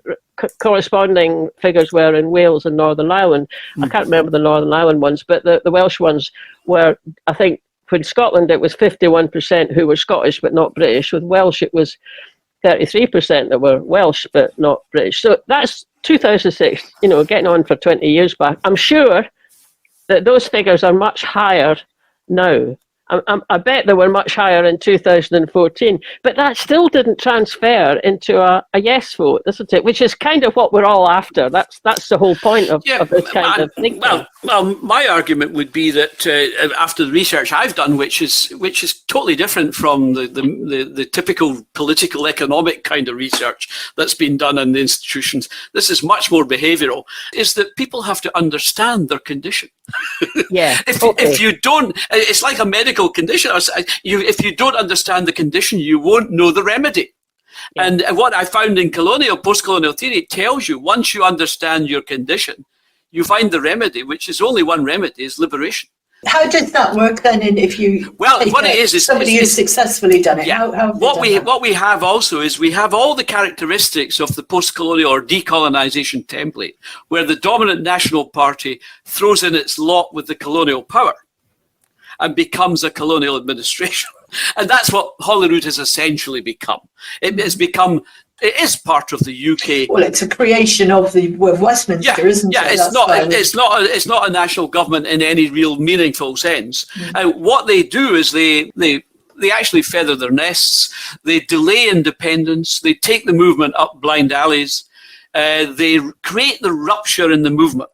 [SPEAKER 1] corresponding figures were in Wales and Northern Ireland. I can't remember the Northern Ireland ones, but the Welsh ones were, I think, in Scotland it was 51% who were Scottish but not British. With Welsh it was 33% that were Welsh but not British. So that's 2006, you know, getting on for 20 years back. I'm sure that those figures are much higher now. I bet they were much higher in 2014, but that still didn't transfer into a yes vote, isn't it? Which is kind of what we're all after. That's the whole point of this kind of thing.
[SPEAKER 3] Well, my argument would be that after the research I've done, which is totally different from the typical political economic kind of research that's been done in the institutions, this is much more behavioural, is that people have to understand their condition. If you don't, it's like a medical condition. If you don't understand the condition, you won't know the remedy. And what I found in post-colonial theory, it tells you once you understand your condition, you find the remedy, which is only one remedy, is liberation.
[SPEAKER 2] How does that work then? If you somebody who's successfully done it,
[SPEAKER 3] what we have also is we have all the characteristics of the post-colonial or decolonisation template, where the dominant national party throws in its lot with the colonial power and becomes a colonial administration. And that's what Holyrood has essentially become. It is part of the UK.
[SPEAKER 2] Well, it's a creation of Westminster, isn't it?
[SPEAKER 3] Yeah, it's not a national government in any real meaningful sense. What they do is they actually feather their nests. They delay independence. They take the movement up blind alleys. They create the rupture in the movement.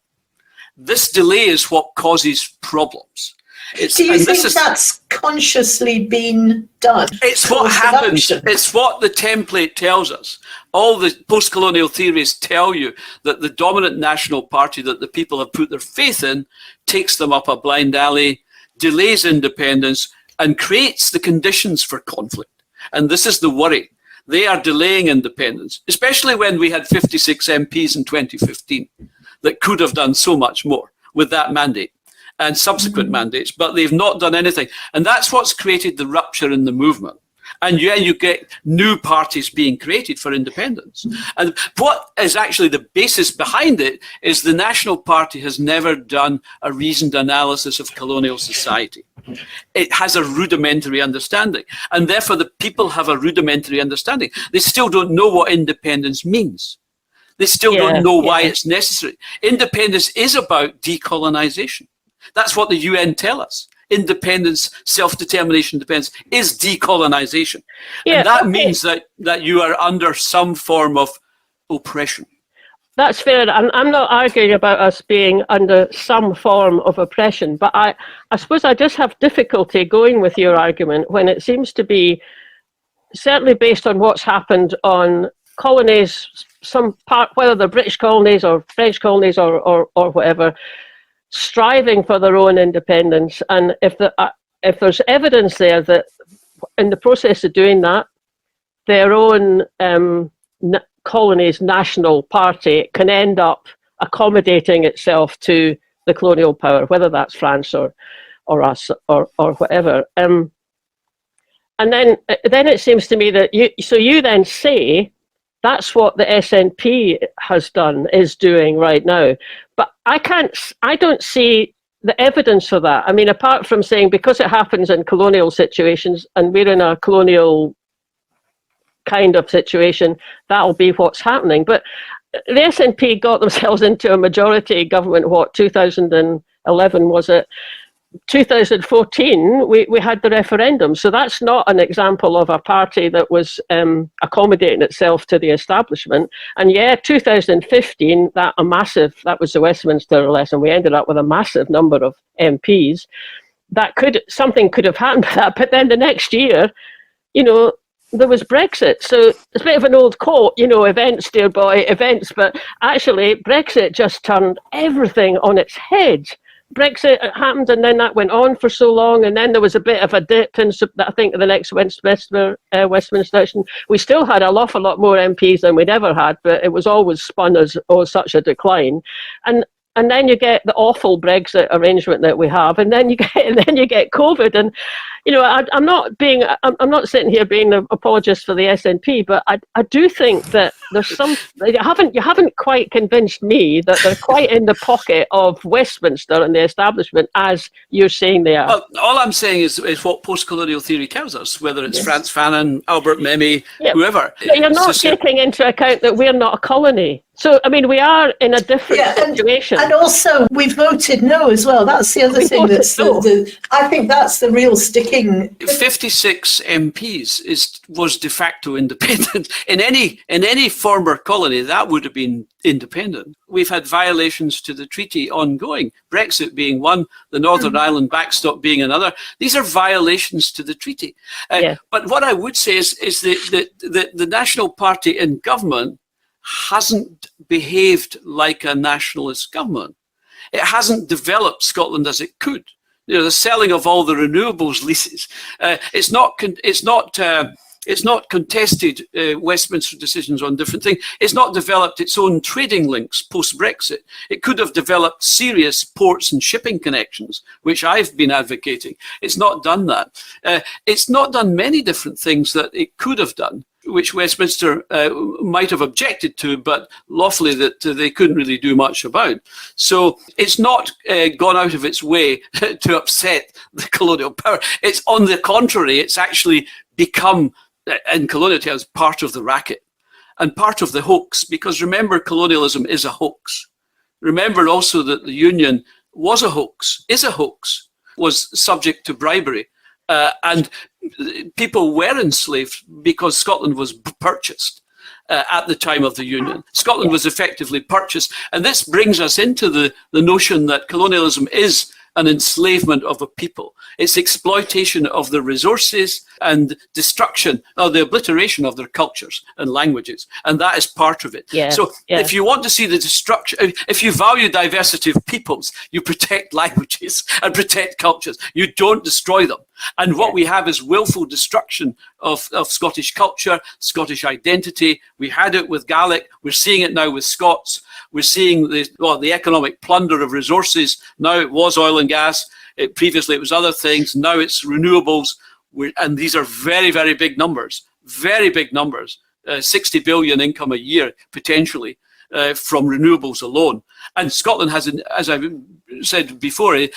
[SPEAKER 3] This delay is what causes problems.
[SPEAKER 2] Do you think that's consciously been done?
[SPEAKER 3] It's what happens. It's what the template tells us. All the post-colonial theories tell you that the dominant national party that the people have put their faith in takes them up a blind alley, delays independence, and creates the conditions for conflict. And this is the worry. They are delaying independence, especially when we had 56 MPs in 2015 that could have done so much more with that mandate and subsequent mandates, but they've not done anything. And that's what's created the rupture in the movement. And you get new parties being created for independence. And what is actually the basis behind it is the National Party has never done a reasoned analysis of colonial society. It has a rudimentary understanding. And therefore the people have a rudimentary understanding. They still don't know what independence means. They still don't know why it's necessary. Independence is about decolonisation. That's what the UN tell us. Independence, self-determination, independence is decolonisation. And that means that you are under some form of oppression.
[SPEAKER 1] That's fair. I'm not arguing about us being under some form of oppression, but I suppose I just have difficulty going with your argument when it seems to be, certainly based on what's happened on colonies, some part, whether they're British colonies or French colonies or whatever, striving for their own independence. And if there's evidence there that in the process of doing that, their own colony's national party can end up accommodating itself to the colonial power, whether that's France or us or whatever. And then it seems to me that you then say that's what the SNP has done, is doing right now. But I don't see the evidence for that. I mean, apart from saying because it happens in colonial situations and we're in a colonial kind of situation, that'll be what's happening. But the SNP got themselves into a majority government, 2011 was it? 2014, we had the referendum. So that's not an example of a party that was accommodating itself to the establishment. And yeah, 2015, that was the Westminster election. We ended up with a massive number of MPs. Something could have happened to that. But then the next year, there was Brexit. So it's a bit of an old quote, events, dear boy, events. But actually, Brexit just turned everything on its head. Brexit happened, and then that went on for so long, and then there was a bit of a dip in, I think, the next Westminster election. We still had an awful lot more MPs than we'd ever had, but it was always spun as such a decline. And then you get the awful Brexit arrangement that we have, and then you get COVID. And I'm not sitting here being an apologist for the SNP, but I do think that there's you haven't quite convinced me that they're quite in the pocket of Westminster and the establishment as you're saying they are.
[SPEAKER 3] Well, all I'm saying is what post-colonial theory tells us, whether it's Frantz Fanon, Albert Memmi, whoever.
[SPEAKER 1] But you're not taking into account that we're not a colony. So, I mean, we are in a different situation.
[SPEAKER 2] And also, we voted no as well. That's the other thing. I think that's the real sticking.
[SPEAKER 3] 56 MPs was de facto independent. In any former colony, that would have been independent. We've had violations to the treaty ongoing, Brexit being one, the Northern Ireland backstop being another. These are violations to the treaty. But what I would say is that the National Party in government hasn't behaved like a nationalist government. It hasn't developed Scotland as it could. The selling of all the renewables leases. It's not contested Westminster decisions on different things. It's not developed its own trading links post-Brexit. It could have developed serious ports and shipping connections, which I've been advocating. It's not done that. It's not done many different things that it could have done, which Westminster might have objected to, but lawfully that they couldn't really do much about. So it's not gone out of its way to upset the colonial power. It's on the contrary, it's actually become, in colonial terms, part of the racket and part of the hoax, because remember, colonialism is a hoax. Remember also that the Union was a hoax, is a hoax, was subject to bribery. And people were enslaved because Scotland was purchased at the time of the Union. Scotland was effectively purchased. And this brings us into the notion that colonialism is an enslavement of a people. It's exploitation of their resources and destruction or the obliteration of their cultures and languages. And that is part of it. If you want to see the destruction, if you value diversity of peoples, you protect languages and protect cultures. You don't destroy them. And what we have is willful destruction of Scottish culture, Scottish identity. We had it with Gaelic. We're seeing it now with Scots. We're seeing the economic plunder of resources. Now it was oil and gas. Previously it was other things. Now it's renewables. And these are very, very big numbers. Very big numbers. 60 billion income a year, potentially, from renewables alone. And Scotland has, as I've said before, a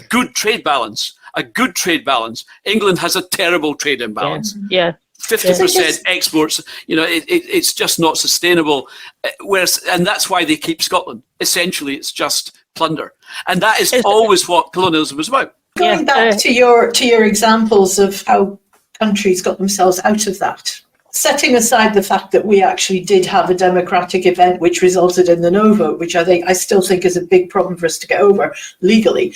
[SPEAKER 3] good trade balance. A good trade balance. England has a terrible trade imbalance. 50% exports, it's just not sustainable. And that's why they keep Scotland. Essentially, it's just plunder. And that is always what colonialism was about.
[SPEAKER 2] Going back to your examples of how countries got themselves out of that. setting aside the fact that we actually did have a democratic event which resulted in the no vote, which I still think is a big problem for us to get over legally.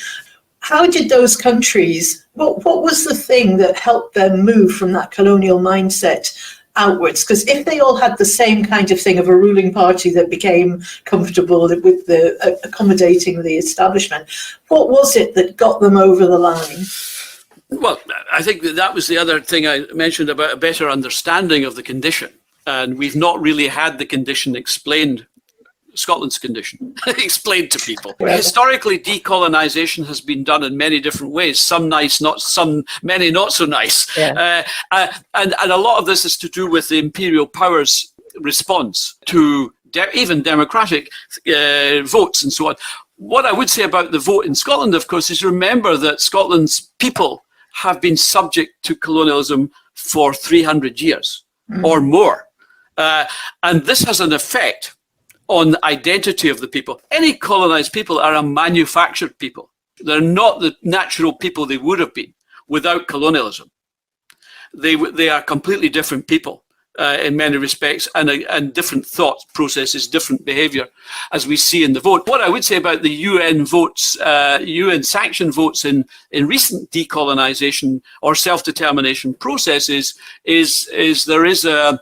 [SPEAKER 2] How did those countries, what was the thing that helped them move from that colonial mindset outwards? Because if they all had the same kind of thing of a ruling party that became comfortable with the accommodating the establishment, what was it that got them over the line?
[SPEAKER 3] Well, I think that was the other thing I mentioned about a better understanding of the condition. And we've not really had the condition explained, Scotland's condition, explained to people. Right. Historically, decolonisation has been done in many different ways, some nice, many not so nice. Yeah. And a lot of this is to do with the imperial powers' response to even democratic votes and so on. What I would say about the vote in Scotland, of course, is remember that Scotland's people have been subject to colonialism for 300 years or more. And this has an effect on the identity of the people. Any colonised people are a manufactured people. They're not the natural people they would have been without colonialism. They are completely different people in many respects, and different thought processes, different behaviour, as we see in the vote. What I would say about the UN votes, UN sanctioned votes in recent decolonisation or self-determination processes is there is a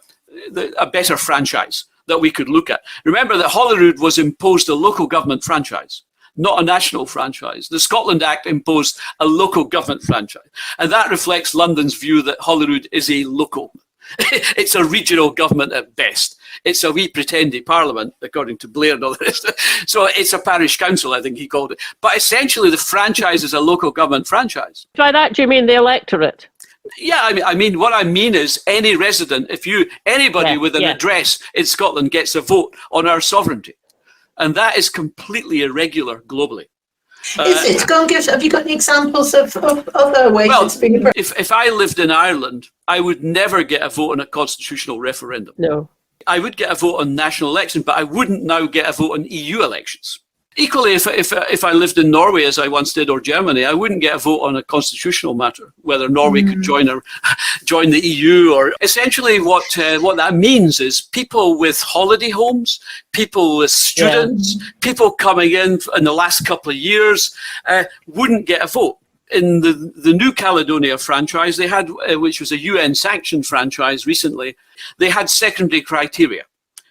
[SPEAKER 3] better franchise that we could look at. Remember that Holyrood was imposed a local government franchise, not a national franchise. The Scotland Act imposed a local government franchise. And that reflects London's view that Holyrood is a local. It's a regional government at best. It's a wee pretendy parliament, according to Blair and all the rest. So it's a parish council, I think he called it. But essentially the franchise is a local government franchise.
[SPEAKER 1] By that, do you mean the electorate?
[SPEAKER 3] Yeah, I mean, what I mean is any resident, anybody with an address in Scotland gets a vote on our sovereignty. And that is completely irregular globally.
[SPEAKER 2] Is it? Go and have you got any examples of other ways it's being...
[SPEAKER 3] If I lived in Ireland, I would never get a vote on a constitutional referendum.
[SPEAKER 1] No.
[SPEAKER 3] I would get a vote on national elections, but I wouldn't now get a vote on EU elections. Equally, if I lived in Norway, as I once did, or Germany, I wouldn't get a vote on a constitutional matter, whether Norway could join the EU. Or essentially, what that means is people with holiday homes, people with students, people coming in the last couple of years wouldn't get a vote. In the New Caledonia franchise, they had, which was a UN-sanctioned franchise recently, they had secondary criteria,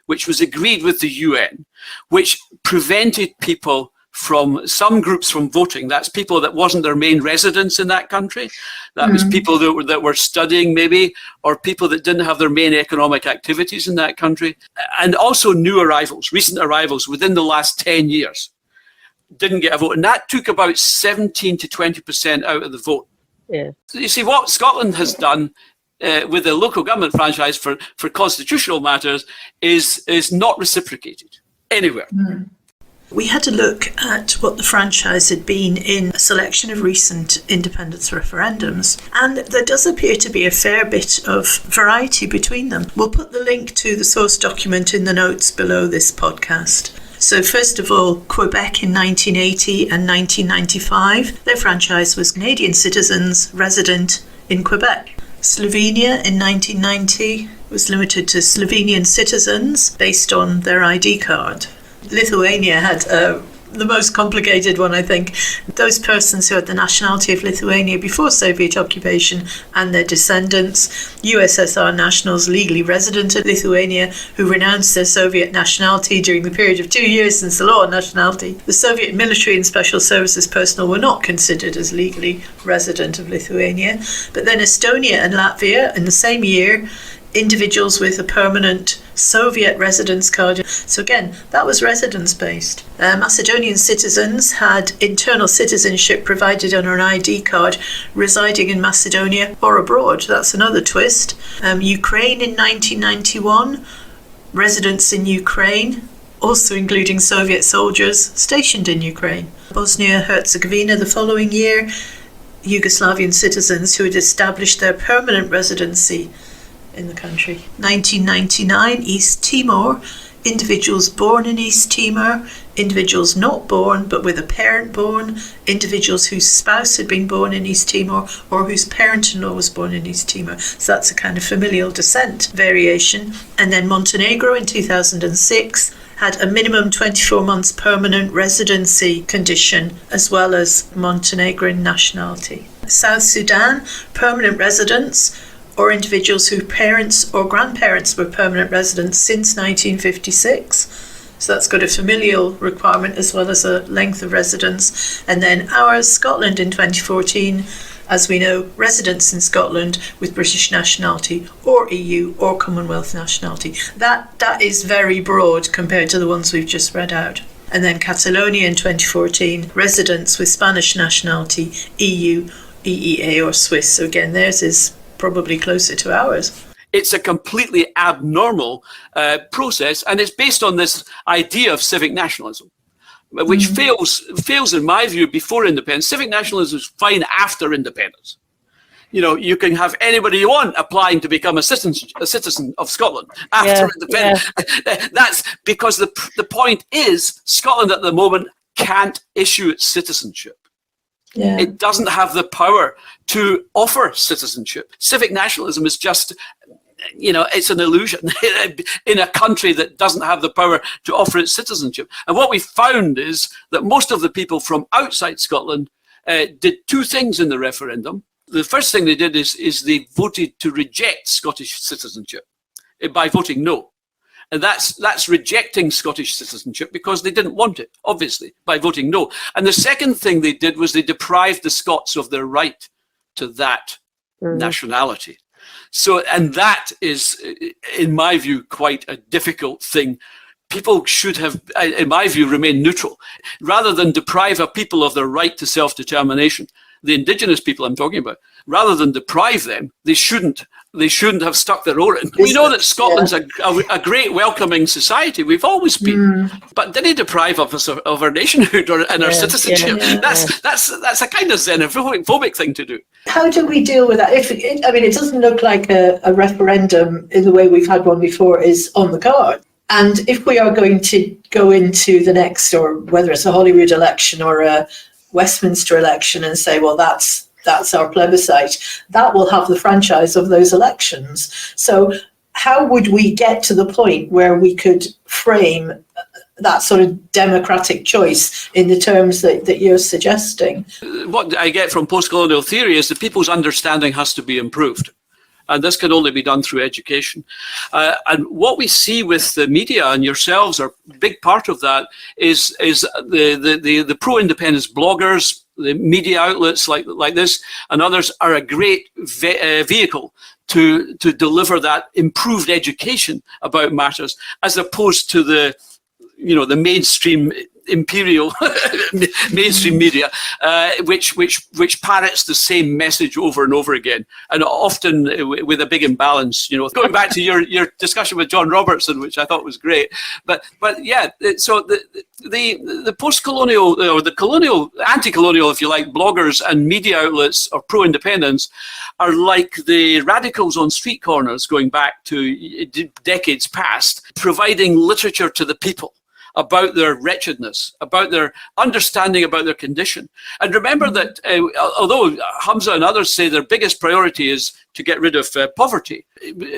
[SPEAKER 3] which was agreed with the UN, which prevented people from some groups from voting. That's people that wasn't their main residence in that country. That was people that were studying maybe, or people that didn't have their main economic activities in that country. And also new arrivals, recent arrivals within the last 10 years didn't get a vote. And that took about 17 to 20% out of the vote. Yeah. So you see, what Scotland has done with the local government franchise for constitutional matters is not reciprocated anywhere.
[SPEAKER 2] We had a look at what the franchise had been in a selection of recent independence referendums, and there does appear to be a fair bit of variety between them. We'll put the link to the source document in the notes below this podcast. So first of all, Quebec in 1980 and 1995, their franchise was Canadian citizens resident in Quebec. Slovenia in 1990 was limited to Slovenian citizens based on their ID card. Lithuania had the most complicated one, I think. Those persons who had the nationality of Lithuania before Soviet occupation and their descendants, USSR nationals legally resident in Lithuania who renounced their Soviet nationality during the period of 2 years since the law on nationality. The Soviet military and special services personnel were not considered as legally resident of Lithuania. But then Estonia and Latvia in the same year, individuals with a permanent Soviet residence card. So again, that was residence-based. Macedonian citizens had internal citizenship provided on an ID card residing in Macedonia or abroad. That's another twist. Ukraine in 1991, residents in Ukraine, also including Soviet soldiers stationed in Ukraine. Bosnia-Herzegovina the following year, Yugoslavian citizens who had established their permanent residency in the country. 1999, East Timor individuals born in East Timor, individuals not born but with a parent born, individuals whose spouse had been born in East Timor or whose parent-in-law was born in East Timor. So that's a kind of familial descent variation. And then Montenegro in 2006 had a minimum 24 months permanent residency condition as well as Montenegrin nationality. South Sudan, permanent residents or individuals whose parents or grandparents were permanent residents since 1956. So that's got a familial requirement as well as a length of residence. And then ours, Scotland in 2014, as we know, residents in Scotland with British nationality or EU or Commonwealth nationality. That is very broad compared to the ones we've just read out. And then Catalonia in 2014, residents with Spanish nationality, EU, EEA or Swiss. So again, theirs is probably closer to ours.
[SPEAKER 3] It's a completely abnormal process, and it's based on this idea of civic nationalism, which fails in my view before independence. Civic nationalism is fine after independence. You know, you can have anybody you want applying to become a citizen of Scotland after independence. Yeah. That's because the point is Scotland at the moment can't issue its citizenship. Yeah. It doesn't have the power to offer citizenship. Civic nationalism is just, you know, it's an illusion in a country that doesn't have the power to offer its citizenship. And what we found is that most of the people from outside Scotland did two things in the referendum. The first thing they did is they voted to reject Scottish citizenship by voting no. And that's rejecting Scottish citizenship because they didn't want it, obviously, by voting no. And the second thing they did was they deprived the Scots of their right to that nationality. So, and that is, in my view, quite a difficult thing. People should have, in my view, remain neutral. Rather than deprive a people of their right to self-determination, the indigenous people I'm talking about, rather than deprive them, they shouldn't have stuck their oar in. We know that Scotland's a great welcoming society. We've always been, but did they deprive us of our nationhood and our citizenship? That's a kind of xenophobic thing to do.
[SPEAKER 2] How do we deal with that? It doesn't look like a referendum in the way we've had one before is on the card. And if we are going to go into the next, or whether it's a Holyrood election or a Westminster election, and say, well, that's our plebiscite, that will have the franchise of those elections. So how would we get to the point where we could frame that sort of democratic choice in the terms that you're suggesting?
[SPEAKER 3] What I get from post-colonial theory is that people's understanding has to be improved. And this can only be done through education. And what we see with the media, and yourselves are a big part of that, is the pro-independence bloggers, the media outlets like this and others are a great vehicle to deliver that improved education about matters, as opposed to the mainstream imperial mainstream media, which parrots the same message over and over again, and often with a big imbalance. Going back to your discussion with John Robertson, which I thought was great, but yeah. So the post-colonial or the colonial, anti-colonial, if you like, bloggers and media outlets or pro-independence are like the radicals on street corners going back to decades past, providing literature to the people about their wretchedness, about their understanding about their condition. And remember that although Hamza and others say their biggest priority is to get rid of poverty,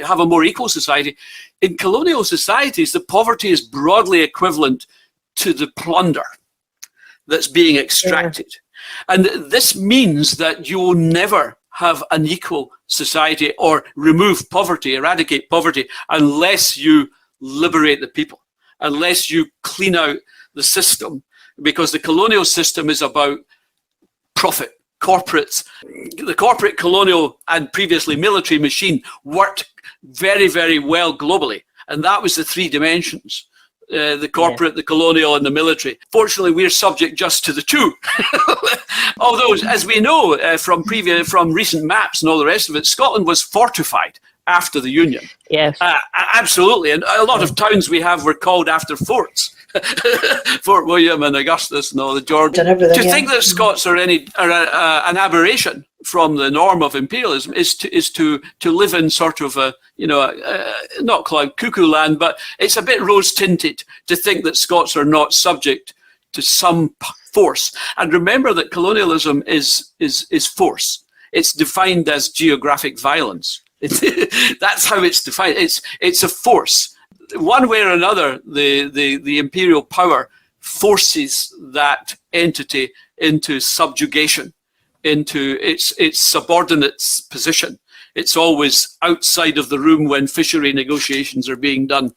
[SPEAKER 3] have a more equal society, in colonial societies, the poverty is broadly equivalent to the plunder that's being extracted. Yeah. And this means that you will never have an equal society or remove poverty, eradicate poverty, unless you liberate the people, unless you clean out the system, because the colonial system is about profit. Corporates, the corporate, colonial, and previously military machine worked very, very well globally. And that was the three dimensions, the corporate, the colonial, and the military. Fortunately, we're subject just to the two. Although, as we know from recent maps and all the rest of it, Scotland was fortified after the Union. Yes. Absolutely. And a lot of towns we have were called after forts. Fort William and Augustus and all the George. To think that Scots are an aberration from the norm of imperialism is to live in sort of a, not called cuckoo land, but it's a bit rose tinted to think that Scots are not subject to some force. And remember that colonialism is force. It's defined as geographic violence. That's how it's defined. It's a force. One way or another, the imperial power forces that entity into subjugation, into its subordinate's position. It's always outside of the room when fishery negotiations are being done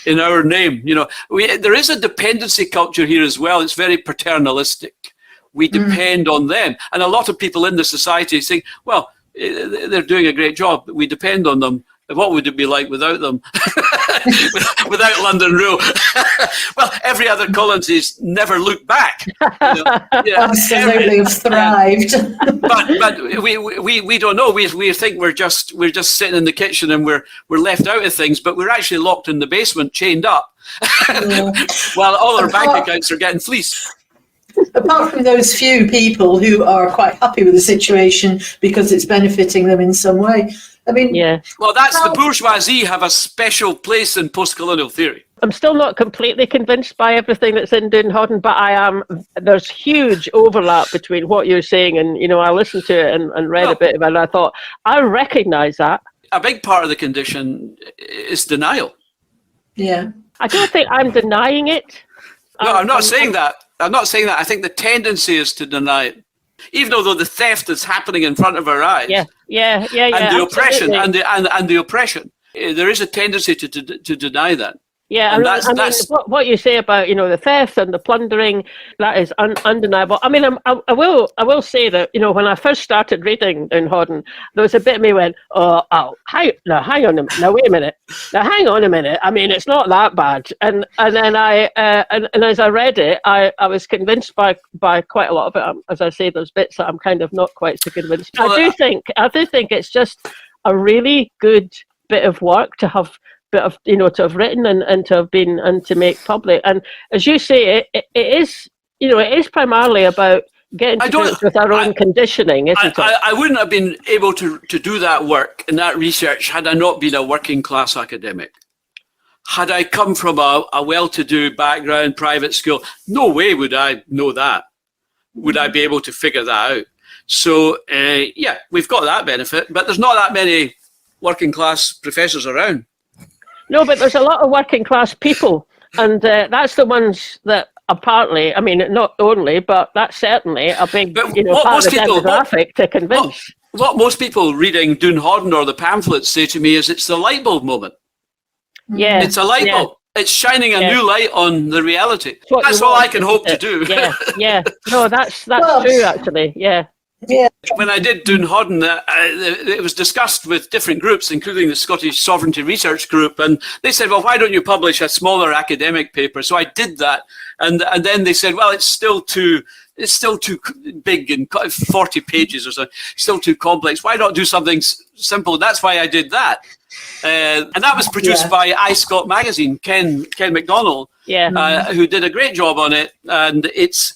[SPEAKER 3] in our name. There is a dependency culture here as well. It's very paternalistic. We depend on them. And a lot of people in the society think, well, they're doing a great job. We depend on them. What would it be like without them? Without London Rule? Well, every other colony's never looked back.
[SPEAKER 2] Absolutely have thrived.
[SPEAKER 3] but we don't know. We think we're just sitting in the kitchen and we're left out of things, but we're actually locked in the basement, chained up, while all our bank accounts are getting fleeced.
[SPEAKER 2] Apart from those few people who are quite happy with the situation because it's benefiting them in some way. I mean,
[SPEAKER 3] well, that's the bourgeoisie have a special place in post-colonial theory.
[SPEAKER 1] I'm still not completely convinced by everything that's in Doun Hauden, but I am. There's huge overlap between what you're saying and, I listened to it and read a bit of it, and I thought, I recognise that.
[SPEAKER 3] A big part of the condition is denial.
[SPEAKER 2] Yeah.
[SPEAKER 1] I don't think I'm denying it.
[SPEAKER 3] No, I'm not saying that. I'm not saying that. I think the tendency is to deny it. Even though the theft is happening in front of our eyes,
[SPEAKER 1] and
[SPEAKER 3] the oppression and the oppression, there is a tendency to deny that.
[SPEAKER 1] Yeah,
[SPEAKER 3] and
[SPEAKER 1] that's what you say about the theft and the plundering, that is undeniable. I mean, I will say that when I first started reading Doun Hauden, there was a bit of me went, hang on a minute, now wait a minute, now hang on a minute. I mean, it's not that bad. And then and as I read it, I was convinced by quite a lot of it. As I say, there's bits that I'm kind of not quite so convinced. Well, I do think it's just a really good bit of work to have. To have written and to have been and to make public. And as you say, it is primarily about getting to grips with our own conditioning, isn't it?
[SPEAKER 3] I wouldn't have been able to do that work and that research had I not been a working class academic. Had I come from a well-to-do background, private school, no way would I know that. Would I be able to figure that out? So, we've got that benefit, but there's not that many working class professors around.
[SPEAKER 1] No, but there's a lot of working class people, and that's the ones that apparently, I mean, not only, but that's certainly a big, part of the demographic to convince.
[SPEAKER 3] What most people reading Doun Hauden or the pamphlets say to me is it's the light bulb moment.
[SPEAKER 1] Yeah,
[SPEAKER 3] it's a light bulb. It's shining a new light on the reality. That's all I can hope to do.
[SPEAKER 1] Yeah. No, that's true actually. Yeah.
[SPEAKER 2] Yeah.
[SPEAKER 3] When I did Doun Hauden, it was discussed with different groups, including the Scottish Sovereignty Research Group, and they said, well, why don't you publish a smaller academic paper? So I did that, and then they said, well, it's still too big and 40 pages or so, still too complex. Why not do something simple? That's why I did that. And that was produced by iScot magazine, Ken MacDonald, who did a great job on it. And it's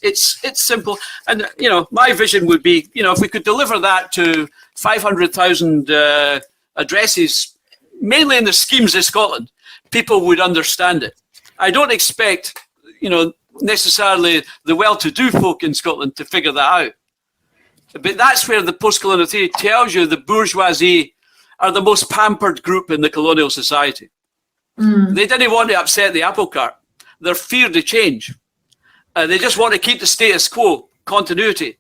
[SPEAKER 3] simple. And my vision would be, if we could deliver that to 500,000 addresses, mainly in the schemes of Scotland, people would understand it. I don't expect, necessarily the well-to-do folk in Scotland to figure that out. But that's where the post-colonial theory tells you the bourgeoisie are the most pampered group in the colonial society. They didn't want to upset the apple cart. They're feared to change. They just want to keep the status quo, continuity.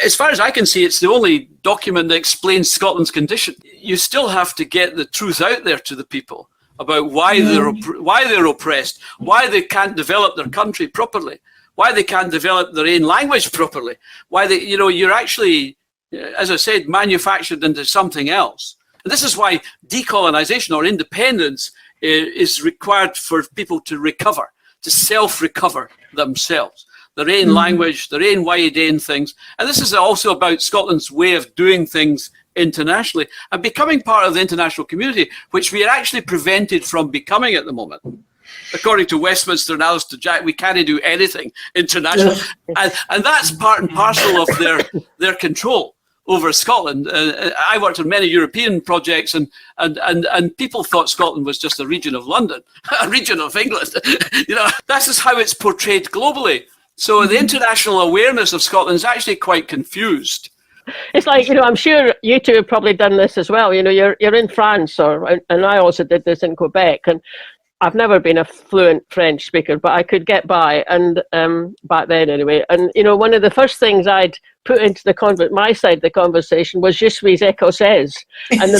[SPEAKER 3] As far as I can see, it's the only document that explains Scotland's condition. You still have to get the truth out there to the people about why they're oppressed, why they can't develop their country properly, why they can't develop their own language properly, why you're actually, as I said, manufactured into something else. And this is why decolonisation or independence is required for people to recover, to self-recover themselves, their own language, their own wide things. And this is also about Scotland's way of doing things internationally and becoming part of the international community, which we are actually prevented from becoming at the moment. According to Westminster and Alistair Jack, we can't do anything international. And that's part and parcel of their control over Scotland. I worked on many European projects, and people thought Scotland was just a region of London, a region of England. That is how it's portrayed globally. So the international awareness of Scotland is actually quite confused.
[SPEAKER 1] It's like, I'm sure you two have probably done this as well. You're in France, and I also did this in Quebec, and I've never been a fluent French speaker, but I could get by, and back then anyway. And one of the first things I'd put into my side of the conversation was "Je suis écossaise," and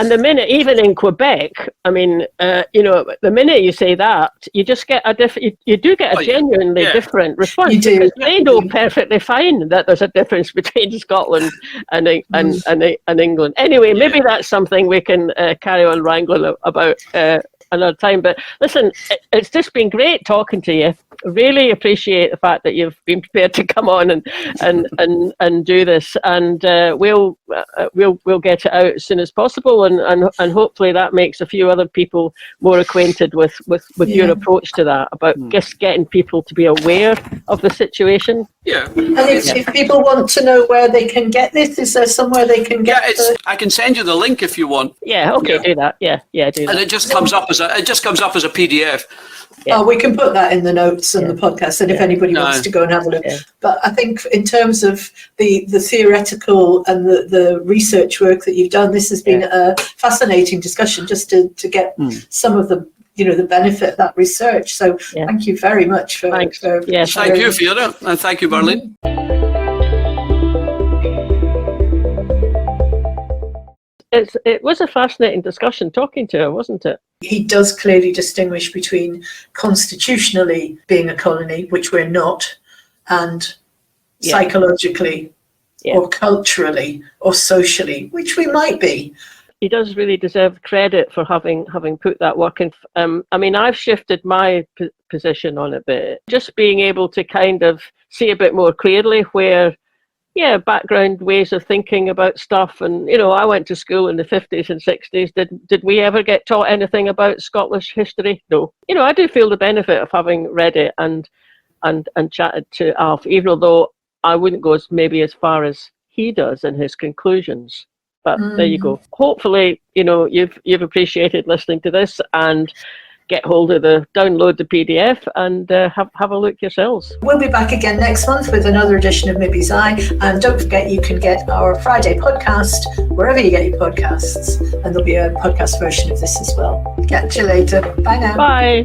[SPEAKER 1] the minute, even in Quebec, I mean, the minute you say that, you just get you do get a genuinely different response.
[SPEAKER 2] You do.
[SPEAKER 1] They know perfectly fine that there's a difference between Scotland and England. Anyway, maybe that's something we can carry on wrangling about another time. But listen, it's just been great talking to you. Really appreciate the fact that you've been prepared to come on and do this, and we'll get it out as soon as possible, and hopefully that makes a few other people more acquainted with your approach to that, about just getting people to be aware of the situation.
[SPEAKER 3] Yeah.
[SPEAKER 2] And if people want to know where they can get this, is there somewhere they can get
[SPEAKER 3] I can send you the link if you want.
[SPEAKER 1] Yeah, okay, do that. Yeah, do that.
[SPEAKER 3] And it just comes up as a PDF.
[SPEAKER 2] Yeah. We can put that in the notes and the podcast, and if anybody wants to go and have a look. Yeah. But I think in terms of the theoretical and the research work that you've done, this has been a fascinating discussion, just to get some of the the benefit of that research. So thank you very much for
[SPEAKER 3] Thank you, Fiona, and thank you, Marlene.
[SPEAKER 1] It was a fascinating discussion talking to her, wasn't it?
[SPEAKER 2] He does clearly distinguish between constitutionally being a colony, which we're not, and psychologically or culturally or socially, which we might be.
[SPEAKER 1] He does really deserve credit for having put that work in. I mean, I've shifted my position on it a bit. Just being able to kind of see a bit more clearly where, background ways of thinking about stuff. And, I went to school in the 50s and 60s. Did we ever get taught anything about Scottish history? No. I do feel the benefit of having read it and chatted to Alf, even though I wouldn't go as far as he does in his conclusions. But there you go. Hopefully, you've appreciated listening to this, and get hold of download the PDF and have a look yourselves.
[SPEAKER 2] We'll be back again next month with another edition of Mibbes Aye. And don't forget, you can get our Friday podcast wherever you get your podcasts. And there'll be a podcast version of this as well. Catch you later. Bye now.
[SPEAKER 1] Bye.